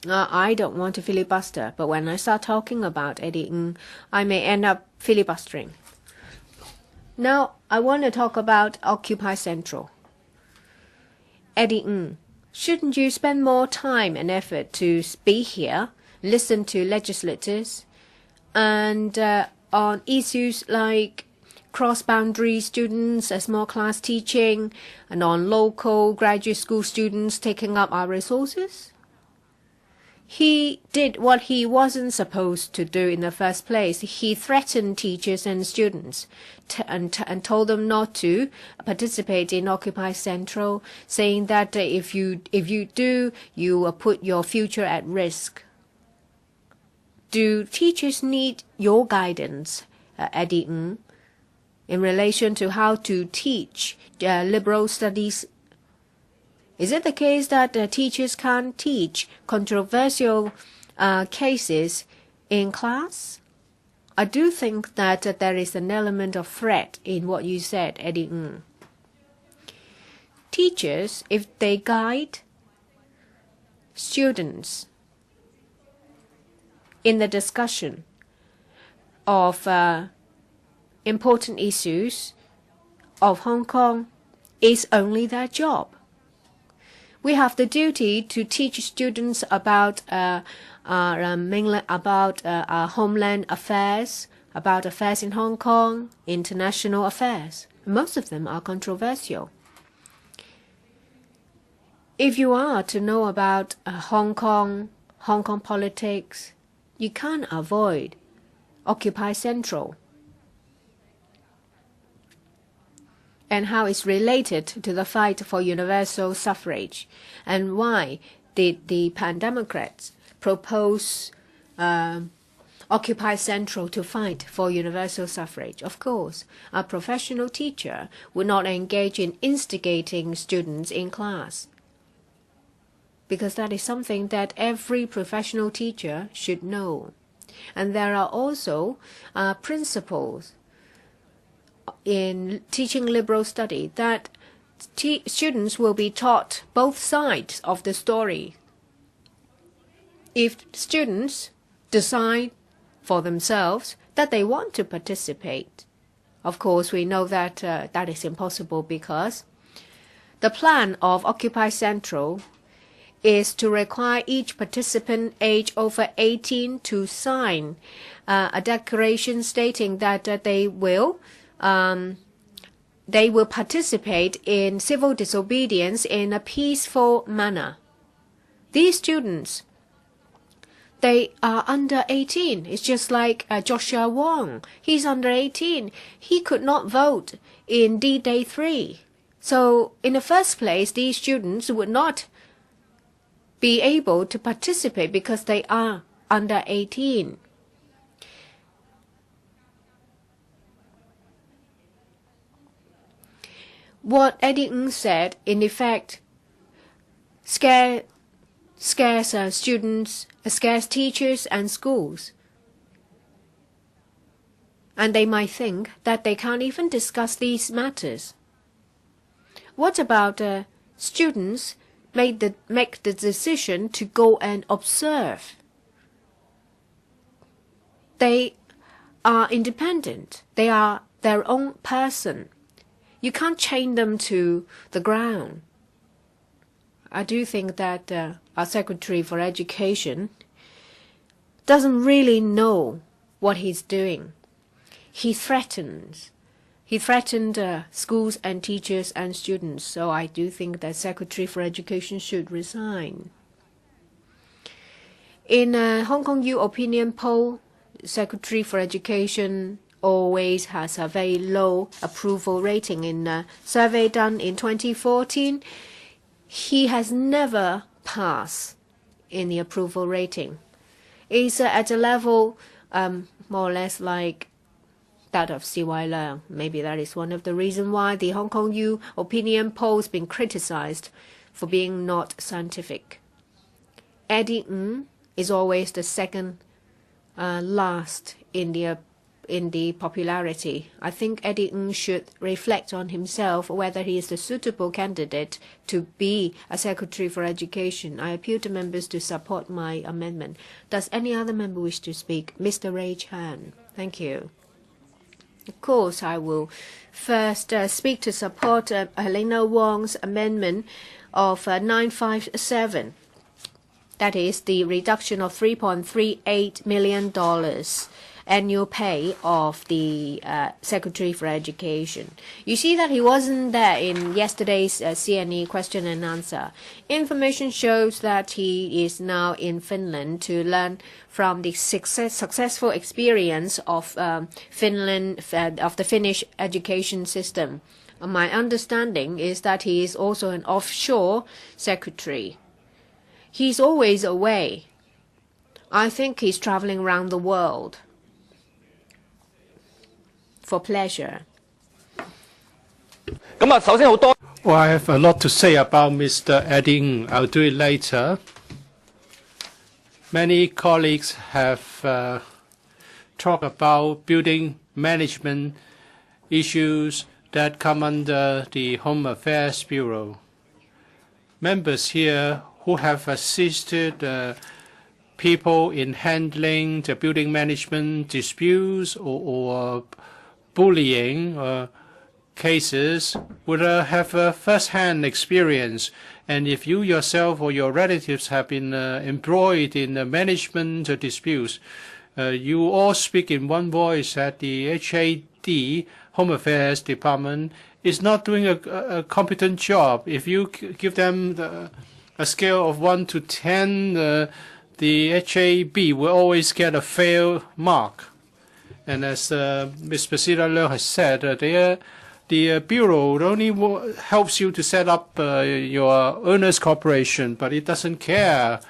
I don't want to filibuster, but when I start talking about Eddie Ng, I may end up filibustering. Now, I want to talk about Occupy Central. Eddie Ng, shouldn't you spend more time and effort to be here, listen to legislators, and on issues like cross-boundary students, a small class teaching, and on local graduate school students taking up our resources? He did what he wasn't supposed to do in the first place. He threatened teachers and students and told them not to participate in Occupy Central, saying that if you do, you will put your future at risk. Do teachers need your guidance, Eddie Ng, in relation to how to teach liberal studies? Is it the case that teachers can't teach controversial cases in class? I do think that there is an element of threat in what you said, Eddie Ng. Teachers, if they guide students in the discussion of important issues of Hong Kong, is only their job. We have the duty to teach students about homeland affairs, about affairs in Hong Kong, international affairs. Most of them are controversial. If you are to know about Hong Kong politics, you can't avoid Occupy Central and how it's related to the fight for universal suffrage, and why did the Pan-Democrats propose Occupy Central to fight for universal suffrage? Of course, a professional teacher would not engage in instigating students in class, because that is something that every professional teacher should know. And there are also principles in teaching liberal study that students will be taught both sides of the story. If students decide for themselves that they want to participate, of course we know that that is impossible, because the plan of Occupy Central is to require each participant aged over 18 to sign a declaration stating that they will participate in civil disobedience in a peaceful manner. These students, they are under 18. It's just like Joshua Wong. He's under 18. He could not vote in D-Day 3. So in the first place, these students would not be able to participate because they are under 18. What Eddie Ng said, in effect, scares students, scares teachers and schools. And they might think that they can't even discuss these matters. What about students make the decision to go and observe? They are independent. They are their own person. You can't chain them to the ground. I do think that our Secretary for Education doesn't really know what he's doing. He threatened schools and teachers and students, so I do think that Secretary for Education should resign. In a Hong Kong U opinion poll, Secretary for Education always has a very low approval rating. In a survey done in 2014, he has never passed in the approval rating. It's at a level more or less like that of Chi-wai Leung. Maybe that is one of the reasons why the Hong Kong U opinion poll has been criticized for being not scientific. Eddie Ng is always the second last in the popularity. I think Eddie Ng should reflect on himself whether he is the suitable candidate to be a Secretary for Education. I appeal to members to support my amendment. Does any other member wish to speak? Mr. Ray Chan. Thank you. Of course, I will first speak to support Helena Wong's amendment of 957. That is the reduction of $3.38 million annual pay of the Secretary for Education. You see that he wasn't there in yesterday's CNE question and answer. Information shows that he is now in Finland to learn from the successful experience of Finland, of the Finnish education system. My understanding is that he is also an offshore secretary. He's always away. I think he's traveling around the world for pleasure. Well, I have a lot to say about Mr. Eddie Ng. I'll do it later. Many colleagues have talked about building management issues that come under the Home Affairs Bureau. Members here who have assisted people in handling the building management disputes or bullying cases would have a first-hand experience. And if you yourself or your relatives have been employed in management disputes, you all speak in one voice that the HAD, Home Affairs Department, is not doing a competent job. If you give them a scale of 1 to 10, the HAB will always get a fail mark. And as Ms. Priscilla Leung has said, the Bureau only helps you to set up your owners' corporation, but it doesn't care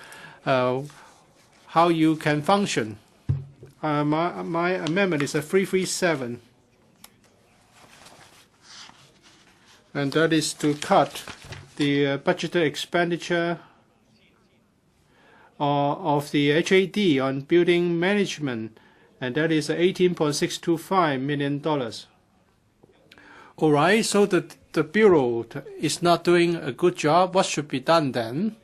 how you can function. My amendment is a 337. And that is to cut the budgeted expenditure of the HAD on building management, and that is $18.625 million. All right, so the Bureau is not doing a good job. What should be done then?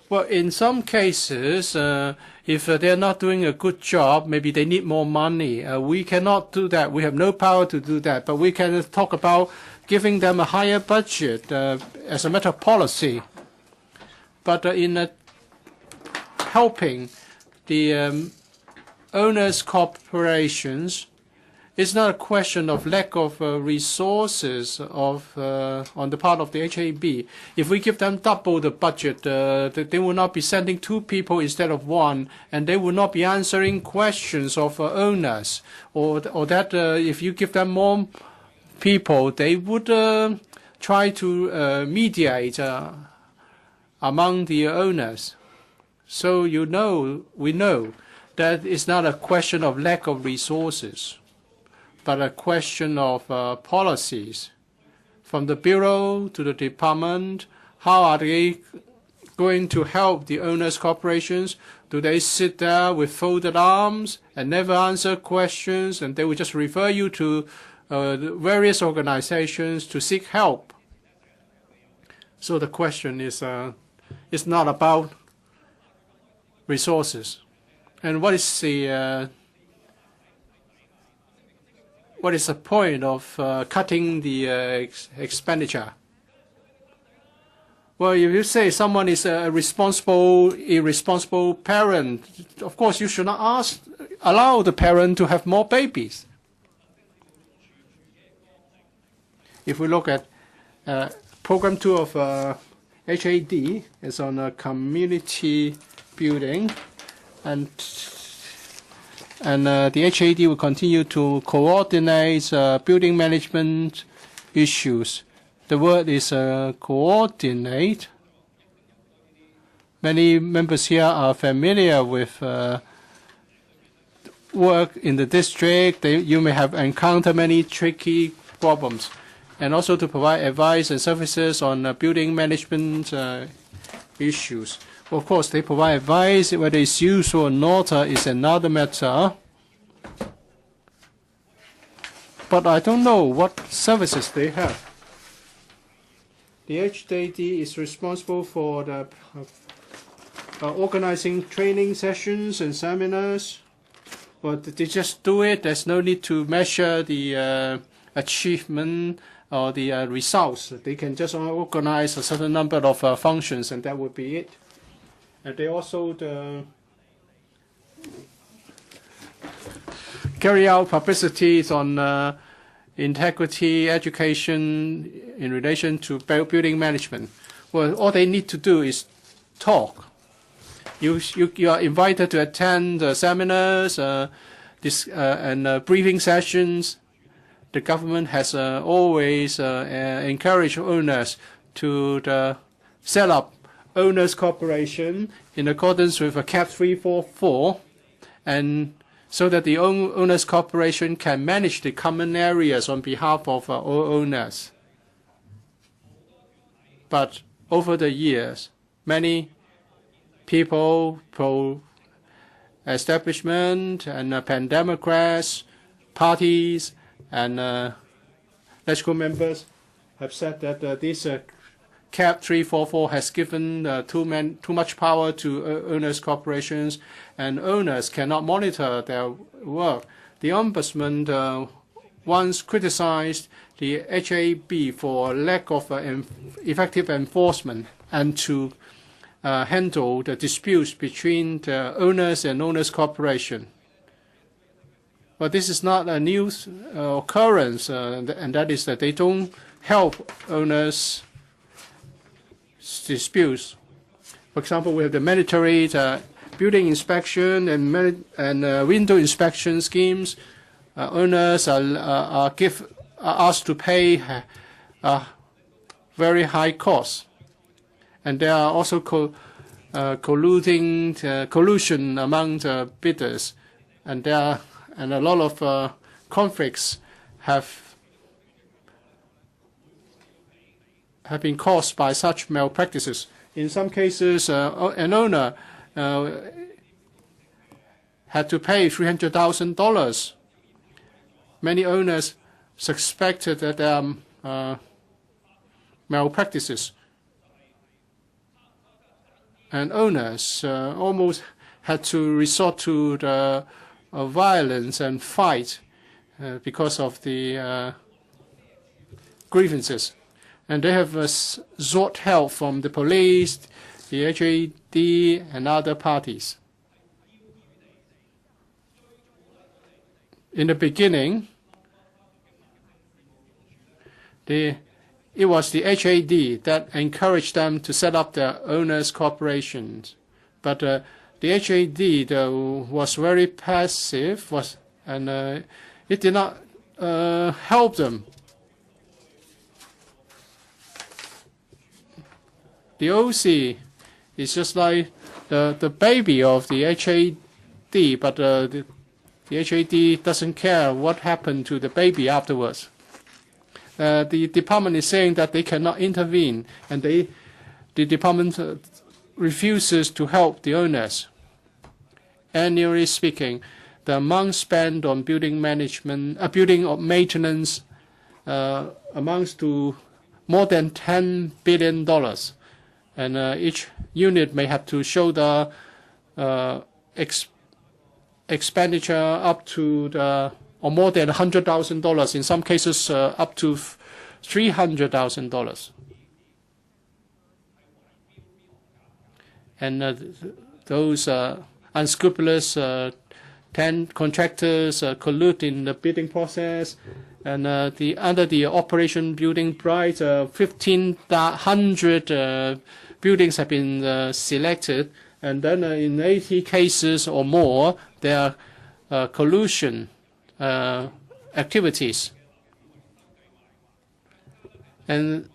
Well, in some cases, if they're not doing a good job, maybe they need more money. We cannot do that. We have no power to do that. But we can talk about giving them a higher budget as a matter of policy. But in helping the owners' corporations, it's not a question of lack of resources on the part of the HAB. If we give them double the budget, they will not be sending 2 people instead of 1, and they will not be answering questions of owners. Or that if you give them more people, they would try to mediate among the owners. So we know that it's not a question of lack of resources, but a question of policies. From the Bureau to the department, how are they going to help the owners' corporations? Do they sit there with folded arms and never answer questions, and they will just refer you to various organizations to seek help? So the question is not about resources. And what is the what is the point of cutting the expenditure? Well, if you say someone is a irresponsible parent, of course you should not allow the parent to have more babies. If we look at Program 2 of HAD, it's on community building, and the HAD will continue to coordinate building management issues. The word is coordinate. Many members here are familiar with work in the district. You may have encountered many tricky problems. And also to provide advice and services on building management issues. Of course, they provide advice. Whether it's useful or not is another matter. But I don't know what services they have. The HAD is responsible for the organizing training sessions and seminars. But they just do it. There's no need to measure the achievement or the results. They can just organize a certain number of functions, and that would be it. And they also carry out publicities on integrity education in relation to building management. Well, all they need to do is talk. You are invited to attend seminars and briefing sessions. The government has always encouraged owners to set up owners' corporation in accordance with CAP 344, and so that the owners' corporation can manage the common areas on behalf of all owners. But over the years, many people, pro-establishment and pan-democrats, parties, and legislative members have said that this CAP 344 has given too much power to owners' corporations, and owners cannot monitor their work. The Ombudsman once criticized the HAB for lack of effective enforcement and to handle the disputes between the owners and owners' corporation. But this is not a new occurrence, and that is that they don't help owners' disputes. For example, we have the mandatory building inspection and window inspection schemes. Owners are asked to pay very high costs, and there are also collusion among the bidders, and a lot of conflicts have been caused by such malpractices. In some cases, an owner had to pay $300,000. Many owners suspected that there are malpractices, and owners almost had to resort to the violence and fight because of the grievances. And they have sought help from the police, the HAD, and other parties. In the beginning, it was the HAD that encouraged them to set up their owners' corporations. But the HAD was very passive, and it did not help them. The OC is just like the baby of the HAD, but the HAD doesn't care what happened to the baby afterwards. The department is saying that they cannot intervene, and the department refuses to help the owners. Annually speaking, the amount spent on building management, building maintenance, amounts to more than $10 billion. And each unit may have to show the expenditure up to the or more than $100,000, in some cases up to $300,000. And those unscrupulous contractors collude in the bidding process. And under the Operation Building Bright, 1,500 buildings have been selected. And then in 80 cases or more, there are collusion activities. And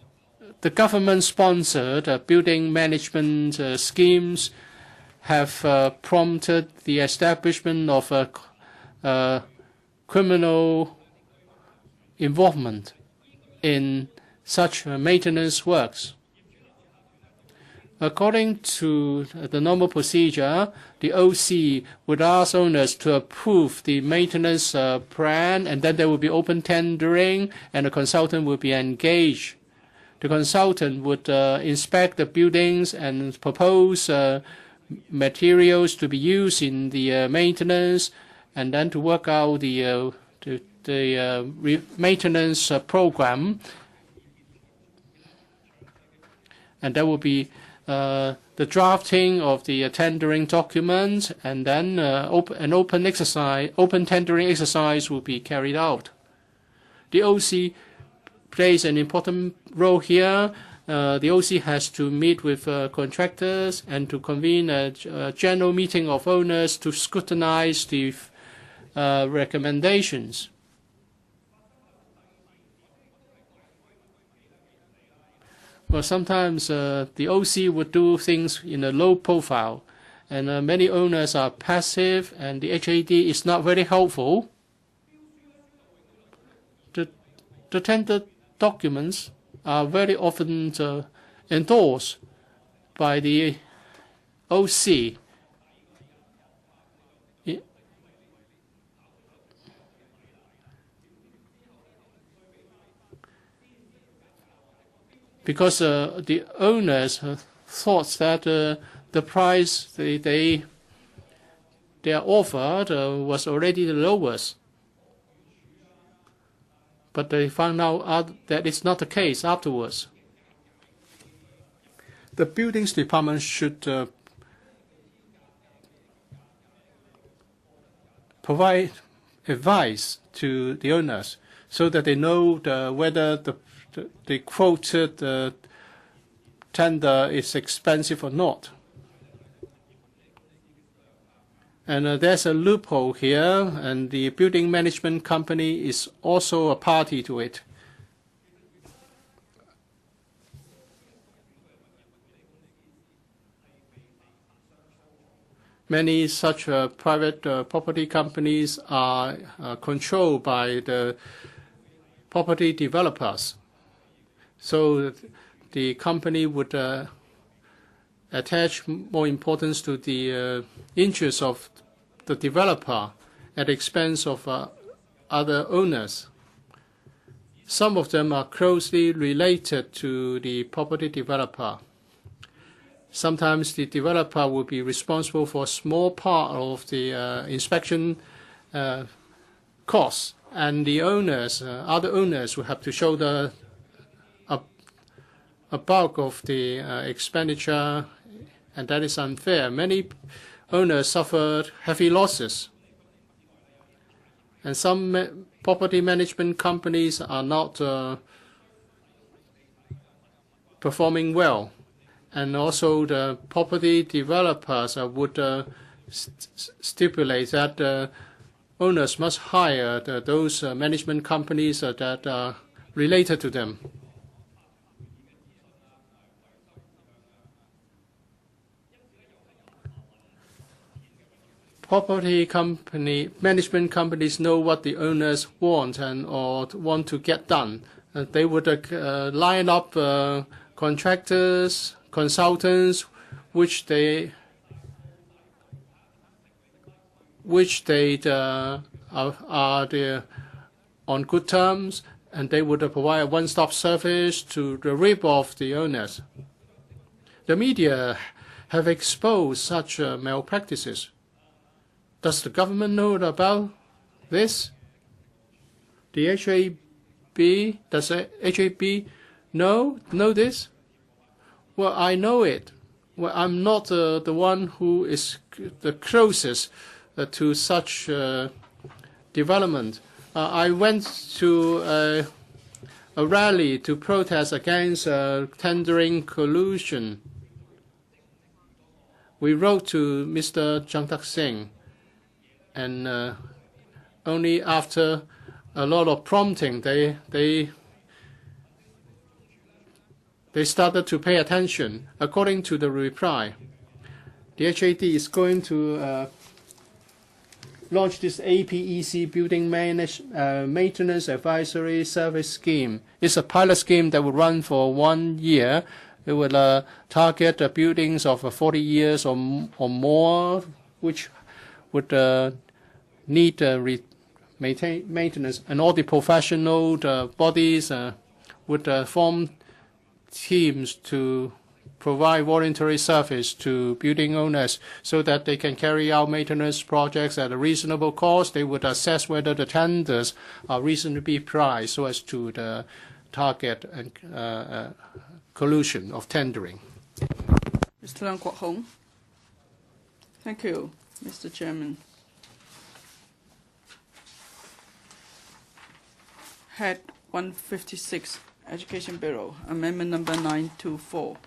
the government-sponsored building management schemes have prompted the establishment of criminal involvement in such maintenance works. According to the normal procedure, the OC would ask owners to approve the maintenance plan, and then there will be open tendering, and a consultant will be engaged. The consultant would inspect the buildings and propose materials to be used in the maintenance, and then to work out the maintenance program. And there will be the drafting of the tendering document, and then an open tendering exercise will be carried out. The OC plays an important role here. The OC has to meet with contractors and to convene a general meeting of owners to scrutinize the recommendations. Well, sometimes the OC would do things in a low profile, and many owners are passive, and the HAD is not very helpful. The tender documents are very often endorsed by the OC. Because the owners thought that the price they are offered was already the lowest. But they found out that it's not the case afterwards. The buildings department should provide advice to the owners so that they know whether the quoted tender is expensive or not. And there's a loophole here, and the building management company is also a party to it. Many such private property companies are controlled by the property developers. So the company would attach more importance to the interests of the developer at the expense of other owners. Some of them are closely related to the property developer. Sometimes the developer will be responsible for a small part of the inspection costs, and the owners, other owners, will have to shoulder a bulk of the expenditure, and that is unfair. Many owners suffered heavy losses, and some property management companies are not performing well, and also the property developers would stipulate that owners must hire those management companies that are related to them. Property management companies know what the owners want or want to get done. They would line up contractors, consultants, which they are on good terms, and they would provide a one-stop service to rip off the owners. The media have exposed such malpractices. Does the government know about this? The HAB, does the HAB know this? Well, I know it. Well, I'm not the one who is the closest to such development. I went to a rally to protest against tendering collusion. We wrote to Mr. Jang Tak-sing, and only after a lot of prompting, they started to pay attention. According to the reply, the HAD is going to launch this APEC Building Maintenance Advisory Service Scheme. It's a pilot scheme that will run for 1 year. It will target buildings of 40 years or more, which would need maintenance, and all the professional bodies would form teams to provide voluntary service to building owners so that they can carry out maintenance projects at a reasonable cost. They would assess whether the tenders are reasonably priced so as to target and collusion of tendering. Mr. Kwok-hung. Thank you, Mr. Chairman. Head 156, Education Bureau, Amendment number 924.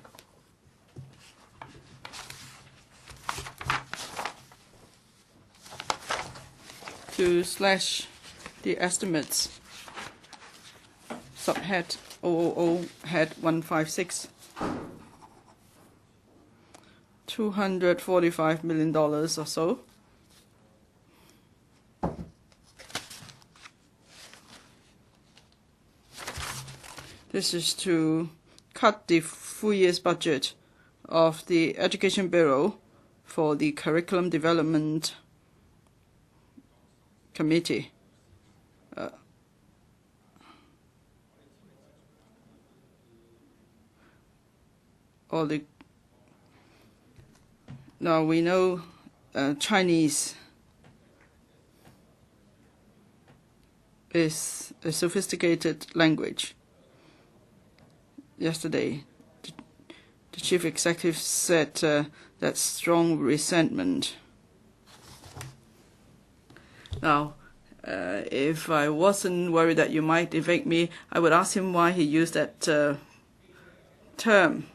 To slash the estimates, subhead 000, head 156, $245 million or so. This is to cut the full year's budget of the Education Bureau for the Curriculum Development Committee. Now we know Chinese is a sophisticated language. Yesterday, the chief executive said that strong resentment. Now, if I wasn't worried that you might evict me, I would ask him why he used that term.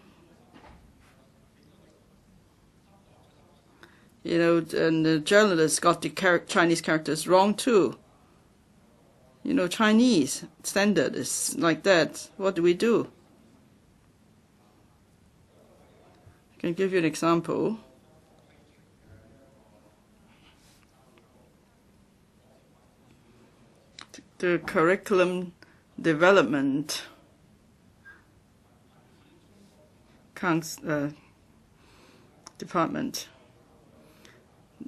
You know, and the journalists got the Chinese characters wrong too. You know, Chinese standard is like that. What do we do? I can give you an example. The curriculum development department.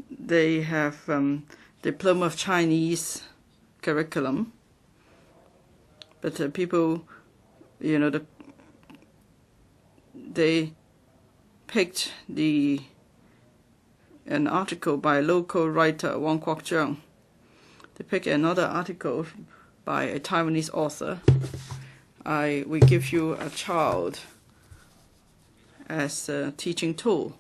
They have diploma of Chinese curriculum, but people, you know, they picked an article by a local writer, Wang Kwok-hung. They picked another article by a Taiwanese author. We give you a child as a teaching tool.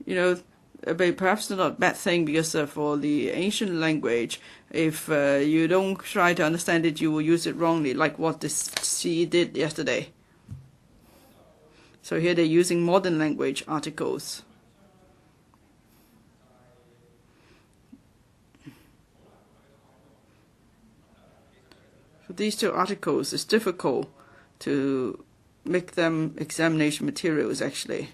You know, but perhaps not a bad thing, because for the ancient language, if you don't try to understand it, you will use it wrongly, like what this C did yesterday. So here they're using modern language articles. For these two articles, it's difficult to make them examination materials, actually.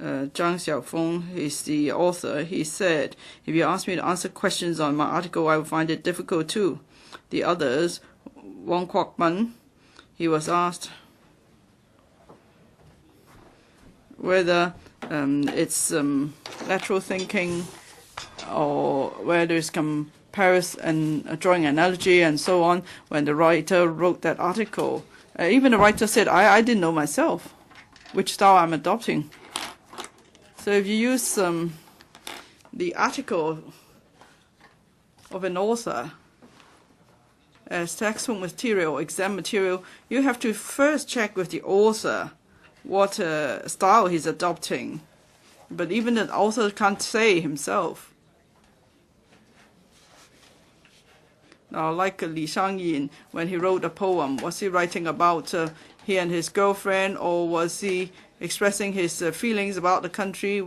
Zhang Xiaofeng is the author. He said, if you ask me to answer questions on my article, I would find it difficult too. The others, Wang Kwok-hung, he was asked whether it's lateral thinking or whether it's comparison and drawing analogy and so on. When the writer wrote that article, even the writer said, I didn't know myself which style I'm adopting. So if you use the article of an author as textbook material, exam material, you have to first check with the author what style he's adopting. But even the author can't say himself. Now, like Li Shangyin, when he wrote a poem, was he writing about he and his girlfriend, or was he expressing his feelings about the country?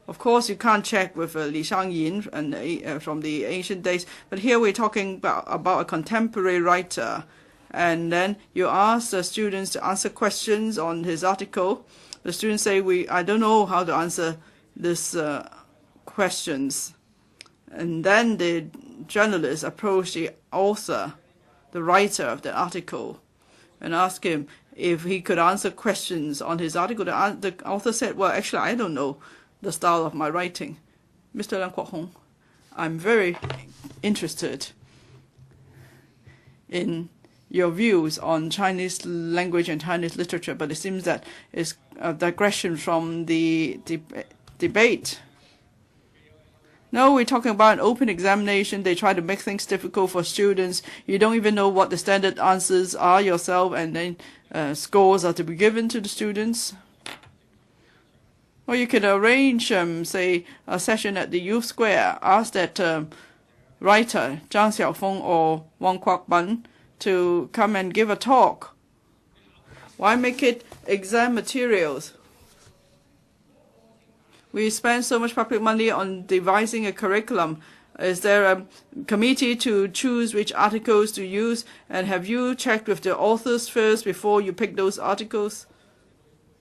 Of course, you can't check with Li Shangyin and, from the ancient days, but here we're talking about a contemporary writer. And then you ask the students to answer questions on his article. The students say, I don't know how to answer these questions. And then the journalist approached the author, the writer of the article, and asked him if he could answer questions on his article. The author said, well, actually, I don't know the style of my writing. Mr. Leung Kwok-hung, I'm very interested in your views on Chinese language and Chinese literature, but it seems that it's a digression from the debate. No, we're talking about an open examination. They try to make things difficult for students. You don't even know what the standard answers are yourself, and then scores are to be given to the students. Or you can arrange, say, a session at the Youth Square. Ask that writer, Zhang Xiaofeng or Wang Kwok-ban, to come and give a talk. Why make it exam materials? We spend so much public money on devising a curriculum. Is there a committee to choose which articles to use? And have you checked with the authors first before you pick those articles?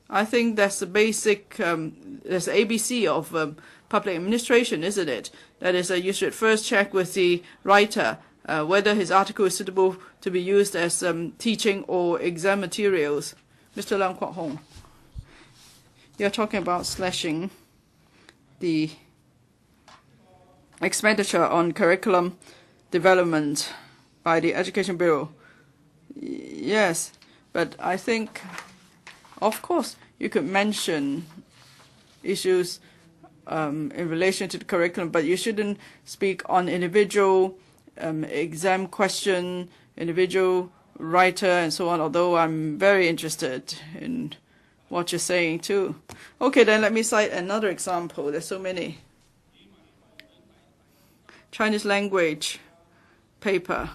I think that's the basic, that's the ABC of public administration, isn't it? That is, you should first check with the writer whether his article is suitable to be used as teaching or exam materials. Mr. Leung Kwok-hung, you're talking about slashing the expenditure on curriculum development by the Education Bureau. Yes, but I think, of course, you could mention issues in relation to the curriculum, but you shouldn't speak on individual exam question, individual writer, and so on, although I'm very interested in what you're saying too. Okay, then let me cite another example. There's so many. Chinese language paper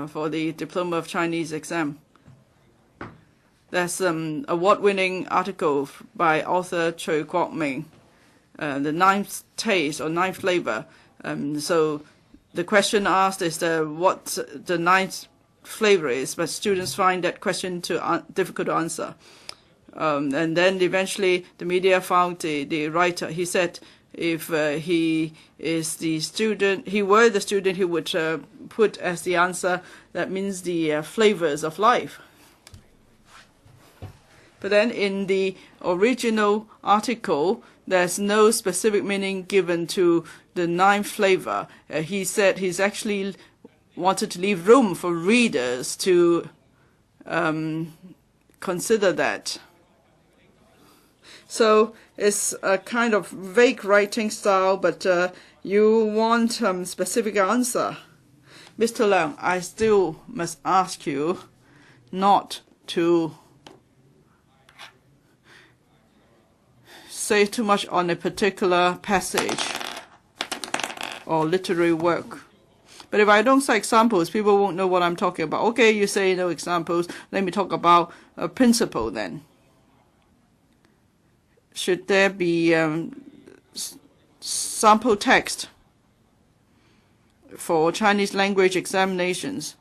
for the Diploma of Chinese exam. There's an award-winning article by author Choi Kwok-ming, the ninth taste or ninth flavor. So the question asked is what the ninth flavor is, but students find that question difficult to answer. And then eventually the media found the writer. He said if he is the student, he were the student, he would put as the answer, that means the flavors of life. But then in the original article, there's no specific meaning given to the ninth flavor. He said he's actually wanted to leave room for readers to consider that. So it's a kind of vague writing style, but you want specific answer. Mr. Leung, I still must ask you not to say too much on a particular passage or literary work. But if I don't cite examples, people won't know what I'm talking about. Okay, you say no examples. Let me talk about a principle then. Should there be sample text for Chinese language examinations?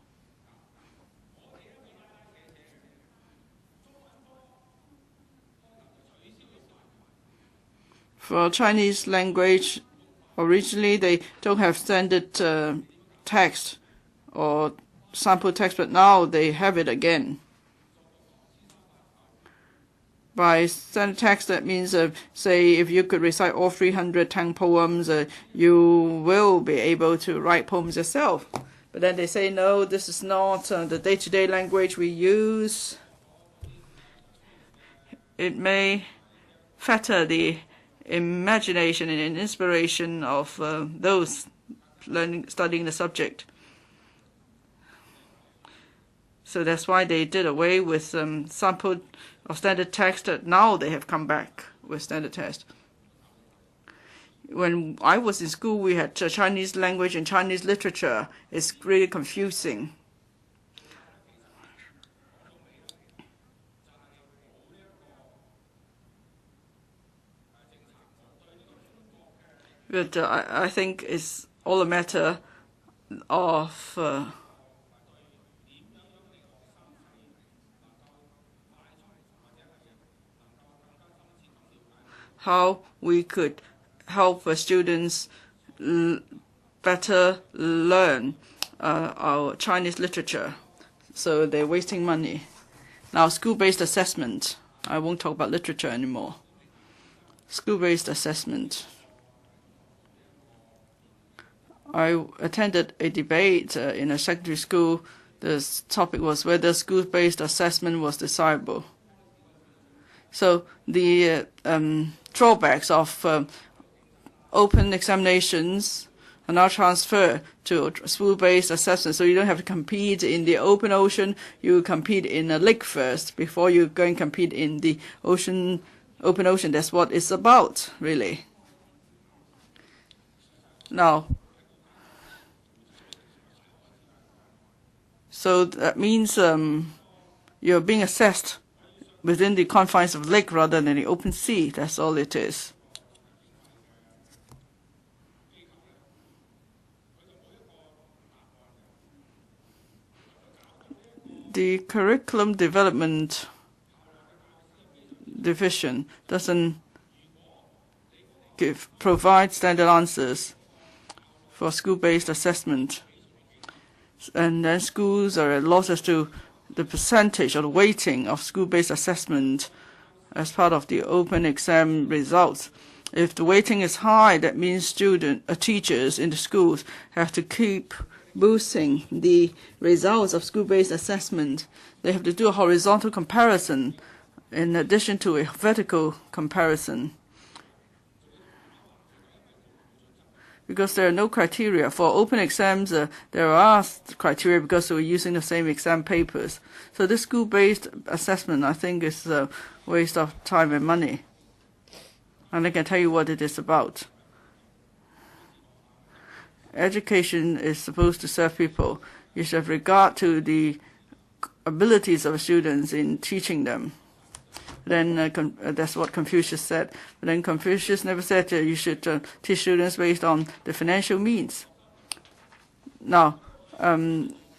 For Chinese language, originally they don't have standard text or sample text, but now they have it again. By standard text, that means, say, if you could recite all 300 Tang poems, you will be able to write poems yourself. But then they say, no, this is not the day-to-day language we use. it may fetter the imagination and inspiration of those studying the subject. So that's why they did away with sample of standard text. Now they have come back with standard text. When I was in school, we had Chinese language and Chinese literature. It's really confusing. But I think it's all a matter of how we could help students better learn our Chinese literature. So they're wasting money. Now, school-based assessment. I won't talk about literature anymore. School-based assessment. I attended a debate in a secondary school. The topic was whether school-based assessment was desirable. So the drawbacks of open examinations are now transferred to school-based assessment. So you don't have to compete in the open ocean. You compete in a lake first before you go and compete in the open ocean. That's what it's about, really. Now, so that means you're being assessed within the confines of the lake rather than the open sea. That's all it is. The curriculum development division doesn't provide standard answers for school-based assessment. And then schools are at loss as to the percentage or the weighting of school-based assessment as part of the open exam results. If the weighting is high, that means teachers in the schools have to keep boosting the results of school-based assessment. They have to do a horizontal comparison in addition to a vertical comparison. Because there are no criteria. For open exams, there are criteria because we're using the same exam papers. So this school-based assessment, I think, is a waste of time and money. And I can tell you what it is about. Education is supposed to serve people. You should have regard to the abilities of students in teaching them. Then that's what Confucius said. But then Confucius never said you should teach students based on the financial means. Now,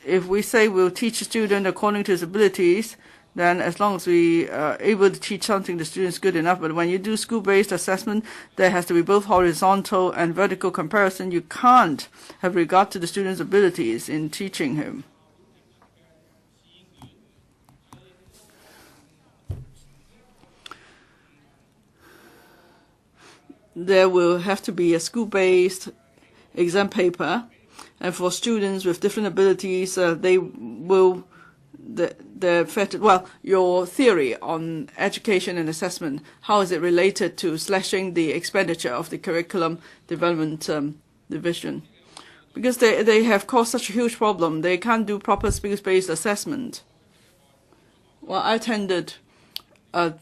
if we say we'll teach a student according to his abilities, then as long as we are able to teach something, the student's good enough. But when you do school-based assessment, there has to be both horizontal and vertical comparison. You can't have regard to the student's abilities in teaching him. There will have to be a school-based exam paper, and for students with different abilities, well, your theory on education and assessment, how is it related to slashing the expenditure of the curriculum development division? Because they have caused such a huge problem. They can't do proper skills-based assessment. Well, I attended a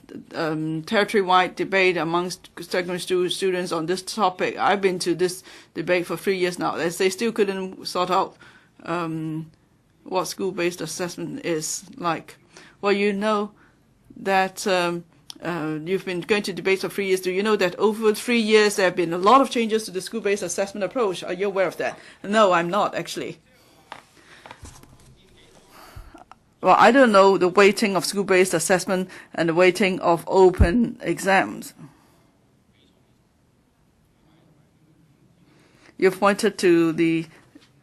territory-wide debate amongst secondary students on this topic. I've been to this debate for 3 years now. They still couldn't sort out what school-based assessment is like. Well, you know that you've been going to debates for 3 years. Do you know that over 3 years there have been a lot of changes to the school-based assessment approach? Are you aware of that? No, I'm not, actually. Well, I don't know the weighting of school-based assessment and the weighting of open exams. You've pointed to the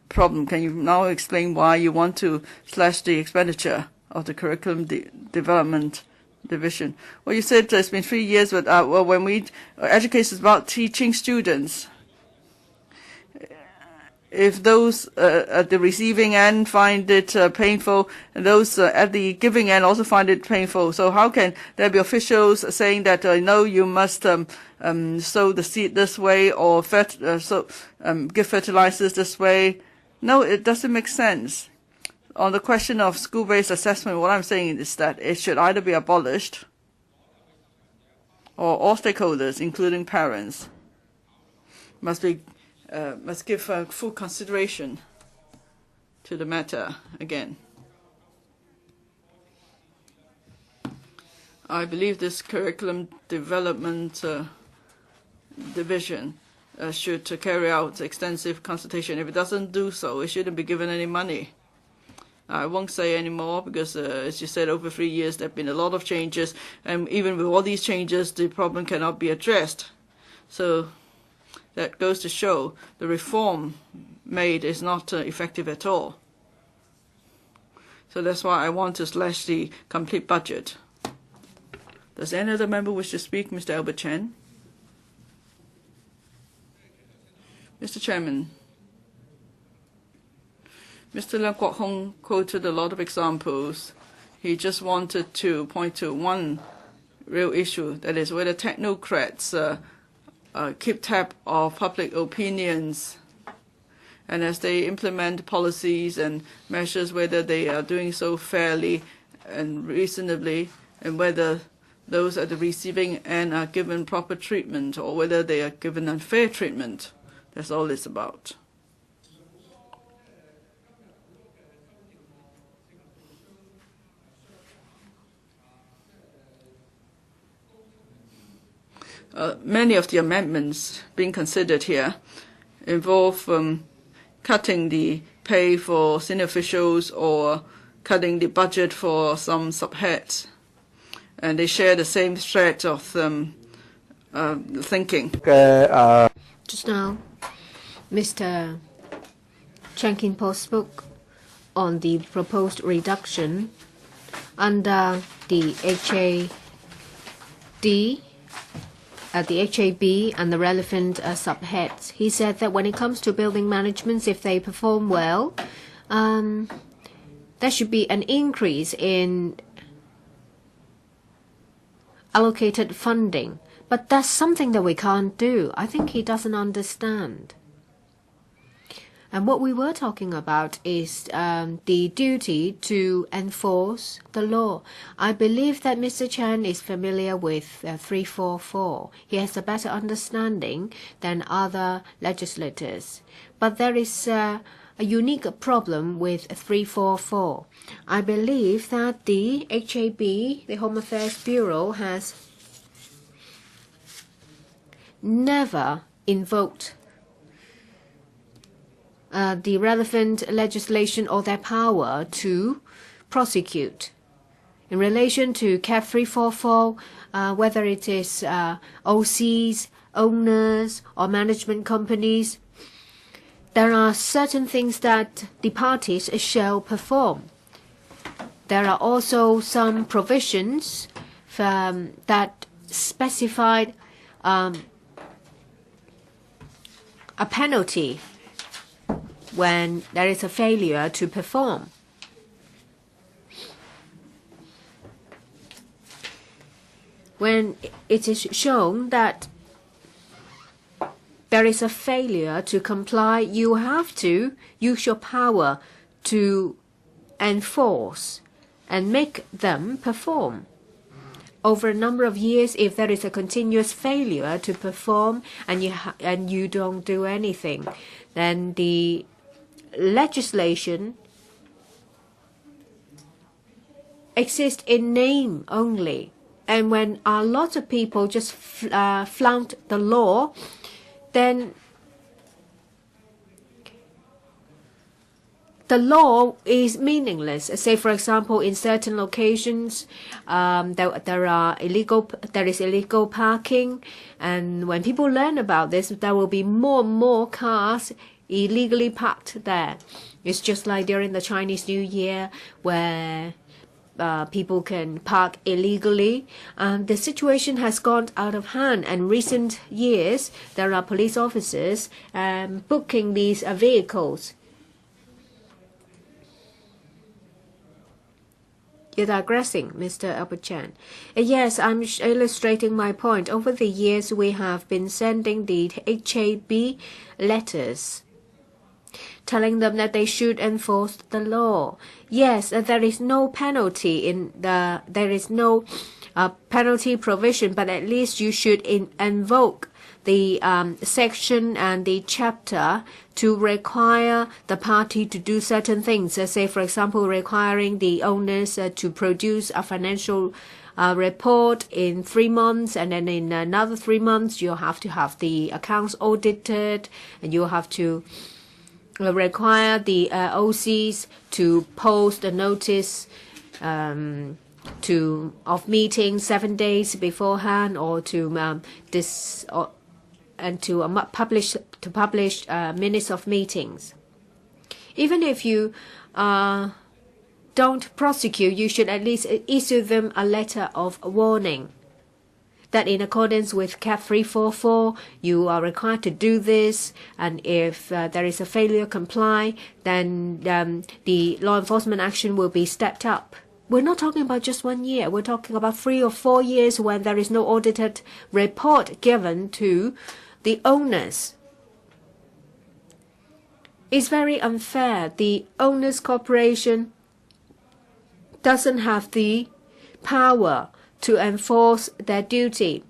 problem. Can you now explain why you want to slash the expenditure of the curriculum development division? Well, you said it's been 3 years, but when we educate is about teaching students. if those at the receiving end find it painful, and those at the giving end also find it painful. So how can there be officials saying that no, you must sow the seed this way or give fertilizers this way? No, it doesn't make sense. On the question of school-based assessment, what I'm saying is that it should either be abolished, or all stakeholders, including parents, must give full consideration to the matter again. I believe this curriculum development division should carry out extensive consultation. If it doesn't do so, it shouldn't be given any money. I won't say any more because, as you said, over 3 years there have been a lot of changes, and even with all these changes, the problem cannot be addressed. So that goes to show the reform made is not effective at all. So that's why I want to slash the complete budget. Does any other member wish to speak? Mr. Albert Chen. Mr. Chairman, Mr. Kwok-hung quoted a lot of examples. He just wanted to point to one real issue, that is whether technocrats keep tab of public opinions, and as they implement policies and measures, whether they are doing so fairly and reasonably, and whether those at the receiving end are given proper treatment or whether they are given unfair treatment. That's all it's about. Many of the amendments being considered here involve cutting the pay for senior officials or cutting the budget for some subheads. And they share the same thread of thinking. Just now, Mr. Chen Kin-po spoke on the proposed reduction under the HAB and the relevant subheads. He said that when it comes to building management, if they perform well, there should be an increase in allocated funding. But that's something that we can't do. I think he doesn't understand. And what we were talking about is the duty to enforce the law. I believe that Mr. Chen is familiar with 344. He has a better understanding than other legislators. But there is a unique problem with 344. I believe that the HAB, the Home Affairs Bureau, has never invoked the relevant legislation or their power to prosecute. In relation to CAP 344, whether it is OCs, owners, or management companies, there are certain things that the parties shall perform. There are also some provisions that specified a penalty when there is a failure to perform. When it is shown that there is a failure to comply, you have to use your power to enforce and make them perform. Over a number of years, if there is a continuous failure to perform and you don't do anything, then the legislation exists in name only. And when a lot of people just flout the law, then the law is meaningless. Say, for example, in certain locations, there is illegal parking, and when people learn about this, there will be more and more cars illegally parked there. It's just like during the Chinese New Year, where people can park illegally. The situation has gone out of hand. And recent years, there are police officers booking these vehicles. You're digressing, Mr. Albert Chan. Yes, I'm illustrating my point. Over the years, we have been sending the HAB letters telling them that they should enforce the law. Yes, there is no penalty there is no penalty provision, but at least you should invoke the section and the chapter to require the party to do certain things. Say, for example, requiring the owners to produce a financial report in 3 months, and then in another 3 months you have to have the accounts audited, and you have to require the OCs to post a notice of meetings 7 days beforehand, or to publish minutes of meetings. Even if you don't prosecute, you should at least issue them a letter of warning that in accordance with Cap 344, you are required to do this, and if there is a failure to comply, then the law enforcement action will be stepped up. We're not talking about just 1 year. We're talking about 3 or 4 years when there is no audited report given to the owners. It's very unfair. The owners' corporation doesn't have the power to enforce their duty.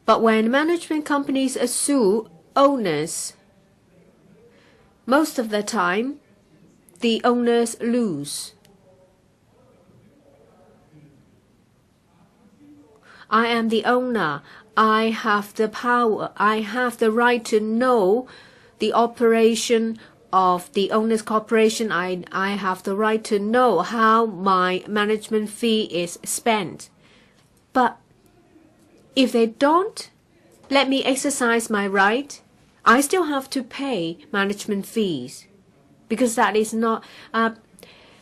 But when management companies sue owners, most of the time, the owners lose. I am the owner. I have the power. I have the right to know the operation of the owner's corporation. I have the right to know how my management fee is spent. But if they don't let me exercise my right, I still have to pay management fees, because that is not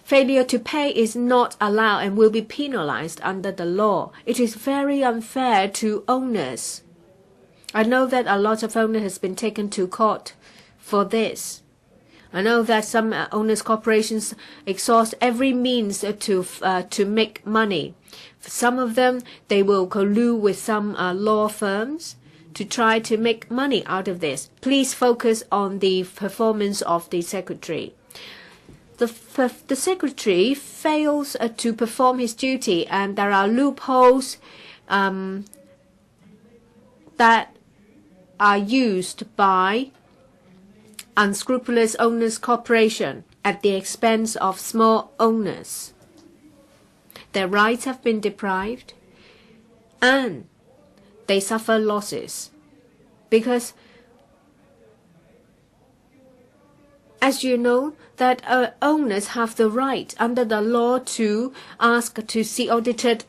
failure to pay is not allowed and will be penalized under the law. It is very unfair to owners. I know that a lot of owners has been taken to court for this. I know that some owners' corporations exhaust every means to make money. For some of them, they will collude with some law firms to try to make money out of this. Please focus on the performance of the secretary. The secretary fails to perform his duty, and there are loopholes that are used by unscrupulous owners' corporation at the expense of small owners. Their rights have been deprived, and they suffer losses because, as you know, that owners have the right under the law to ask to see audited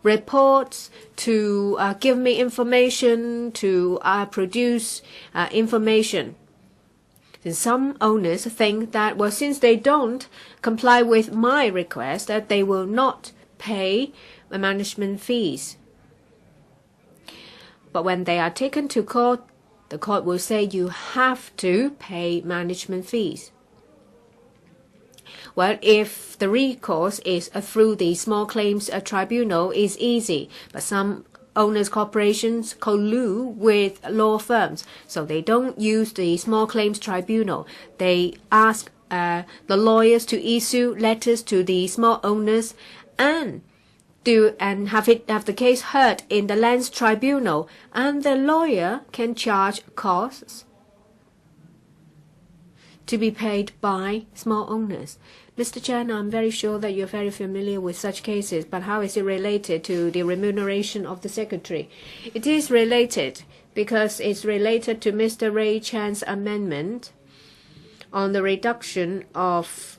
reports, to give me information, to produce information. And some owners think that, well, since they don't comply with my request, that they will not pay management fees. But when they are taken to court, the court will say you have to pay management fees. Well, if the recourse is through the small claims tribunal, is easy, but some owners' corporations collude with law firms, so they don't use the small claims tribunal. They ask the lawyers to issue letters to the small owners and have the case heard in the lands tribunal, and the lawyer can charge costs to be paid by small owners. Mr. Chan, I'm very sure that you're very familiar with such cases, but how is it related to the remuneration of the secretary? It is related because it's related to Mr. Ray Chan's amendment on the reduction of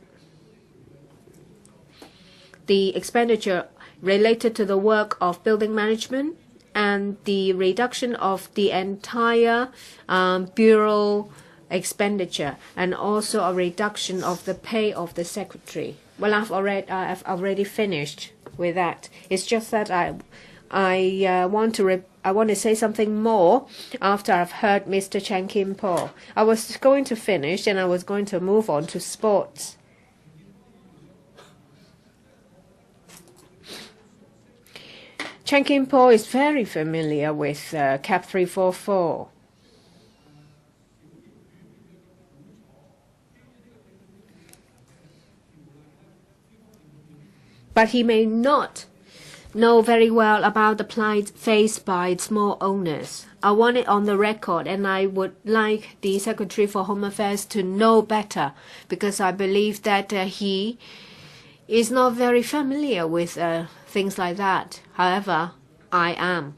the expenditure related to the work of building management and the reduction of the entire bureau expenditure and also a reduction of the pay of the secretary. Well, I've already finished with that. It's just that I want to say something more after I've heard Mr. Chan Kim-po. I was going to finish and I was going to move on to sports. Chan Kim-po is very familiar with Cap 344. But he may not know very well about the plight faced by small owners. I want it on the record, and I would like the Secretary for Home Affairs to know better, because I believe that he is not very familiar with things like that. However, I am,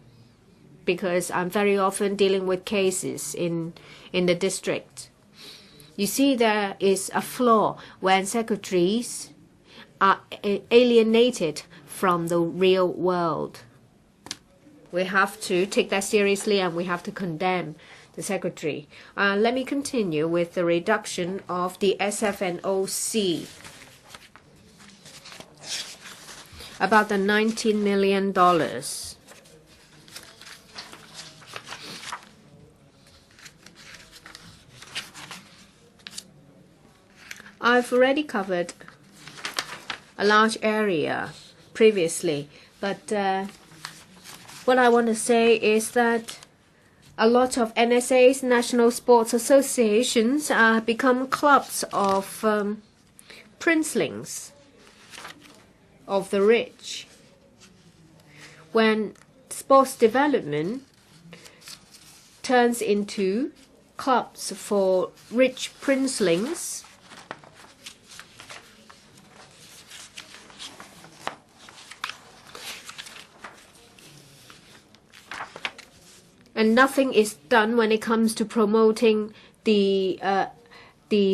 because I'm very often dealing with cases in the district. You see, there is a flaw when secretaries are alienated from the real world. We have to take that seriously, and we have to condemn the secretary. Let me continue with the reduction of the SFNOC. About the $19 million. I've already covered a large area previously, but what I want to say is that a lot of NSAs, National Sports Associations, become clubs of princelings of the rich. When sports development turns into clubs for rich princelings, and nothing is done when it comes to promoting the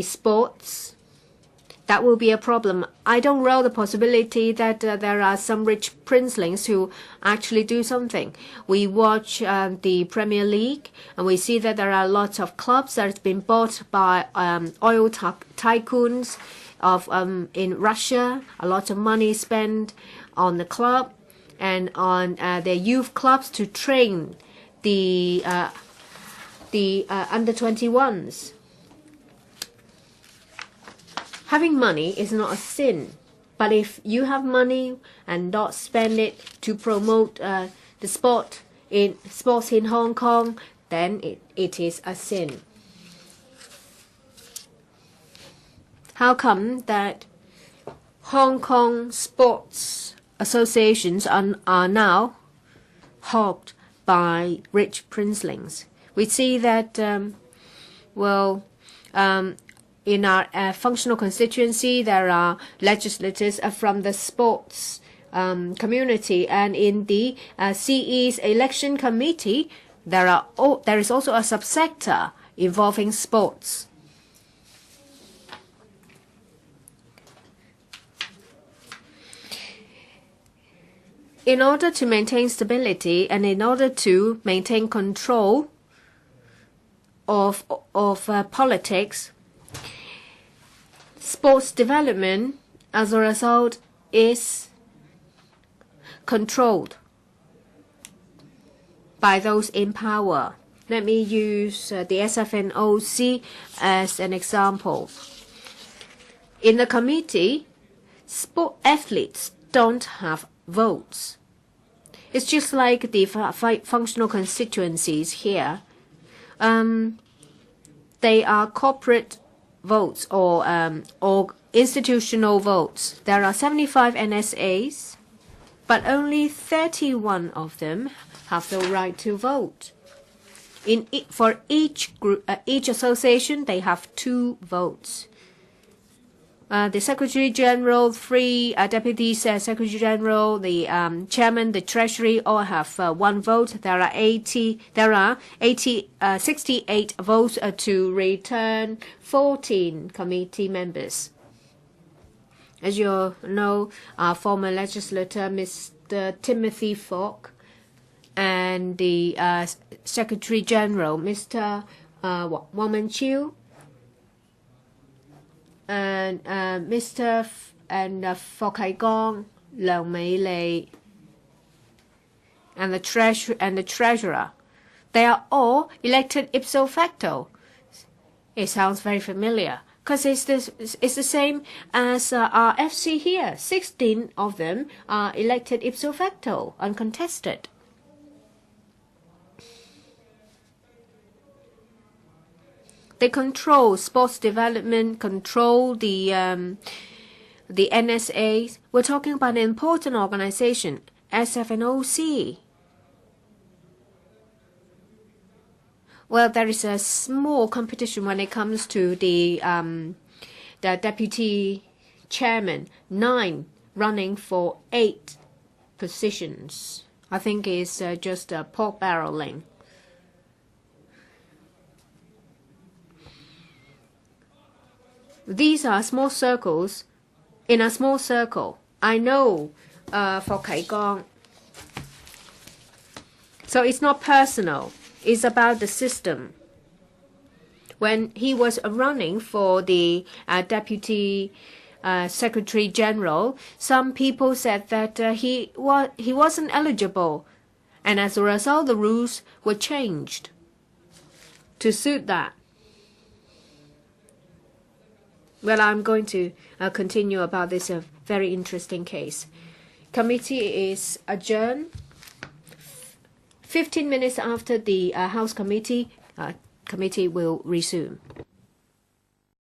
sports, that will be a problem. I don't rule the possibility that there are some rich princelings who actually do something. We watch the Premier League, and we see that there are lots of clubs that have been bought by oil tycoons in Russia. A lot of money spent on the club and on their youth clubs to train the under 21s. Having money is not a sin, but if you have money and not spend it to promote the sports in Hong Kong, then it is a sin. How come that Hong Kong sports associations are now hogged by rich princelings? We see that, in our functional constituency, there are legislators from the sports community, and in the CE's election committee, there is also a subsector involving sports. In order to maintain stability and in order to maintain control of politics, sports development, as a result, is controlled by those in power. Let me use the SFNOC as an example. In the committee, sport athletes don't have votes. It's just like the functional constituencies here. They are corporate votes or institutional votes. There are 75 NSAs, but only 31 of them have the right to vote. For each group, each association, they have 2 votes. The Secretary General, 3 Deputy Secretary General, the Chairman, the Treasury all have 1 vote. There are 68 votes to return 14 committee members. As you all know, our former legislator, Mr. Timothy Kwok, and the Secretary General, Mr. Wang Menchiu, and Mr. and Kwok Hai-gong, Leung Mei-lei, and the treasurer, they are all elected ipso facto. It sounds very familiar because it's the same as our FC here. 16 of them are elected ipso facto, uncontested. They control sports development, control the NSA. We're talking about an important organization, SF&OC. Well, there is a small competition when it comes to the deputy chairman, 9 running for 8 positions. I think it's just pork barreling. These are small circles. In a small circle, I know for Hai-gong. So it's not personal. It's about the system. When he was running for the deputy secretary general, some people said that he wasn't eligible, and as a result, the rules were changed to suit that. Well, I'm going to continue about this very interesting case. Committee is adjourned. 15 minutes after the House committee will resume.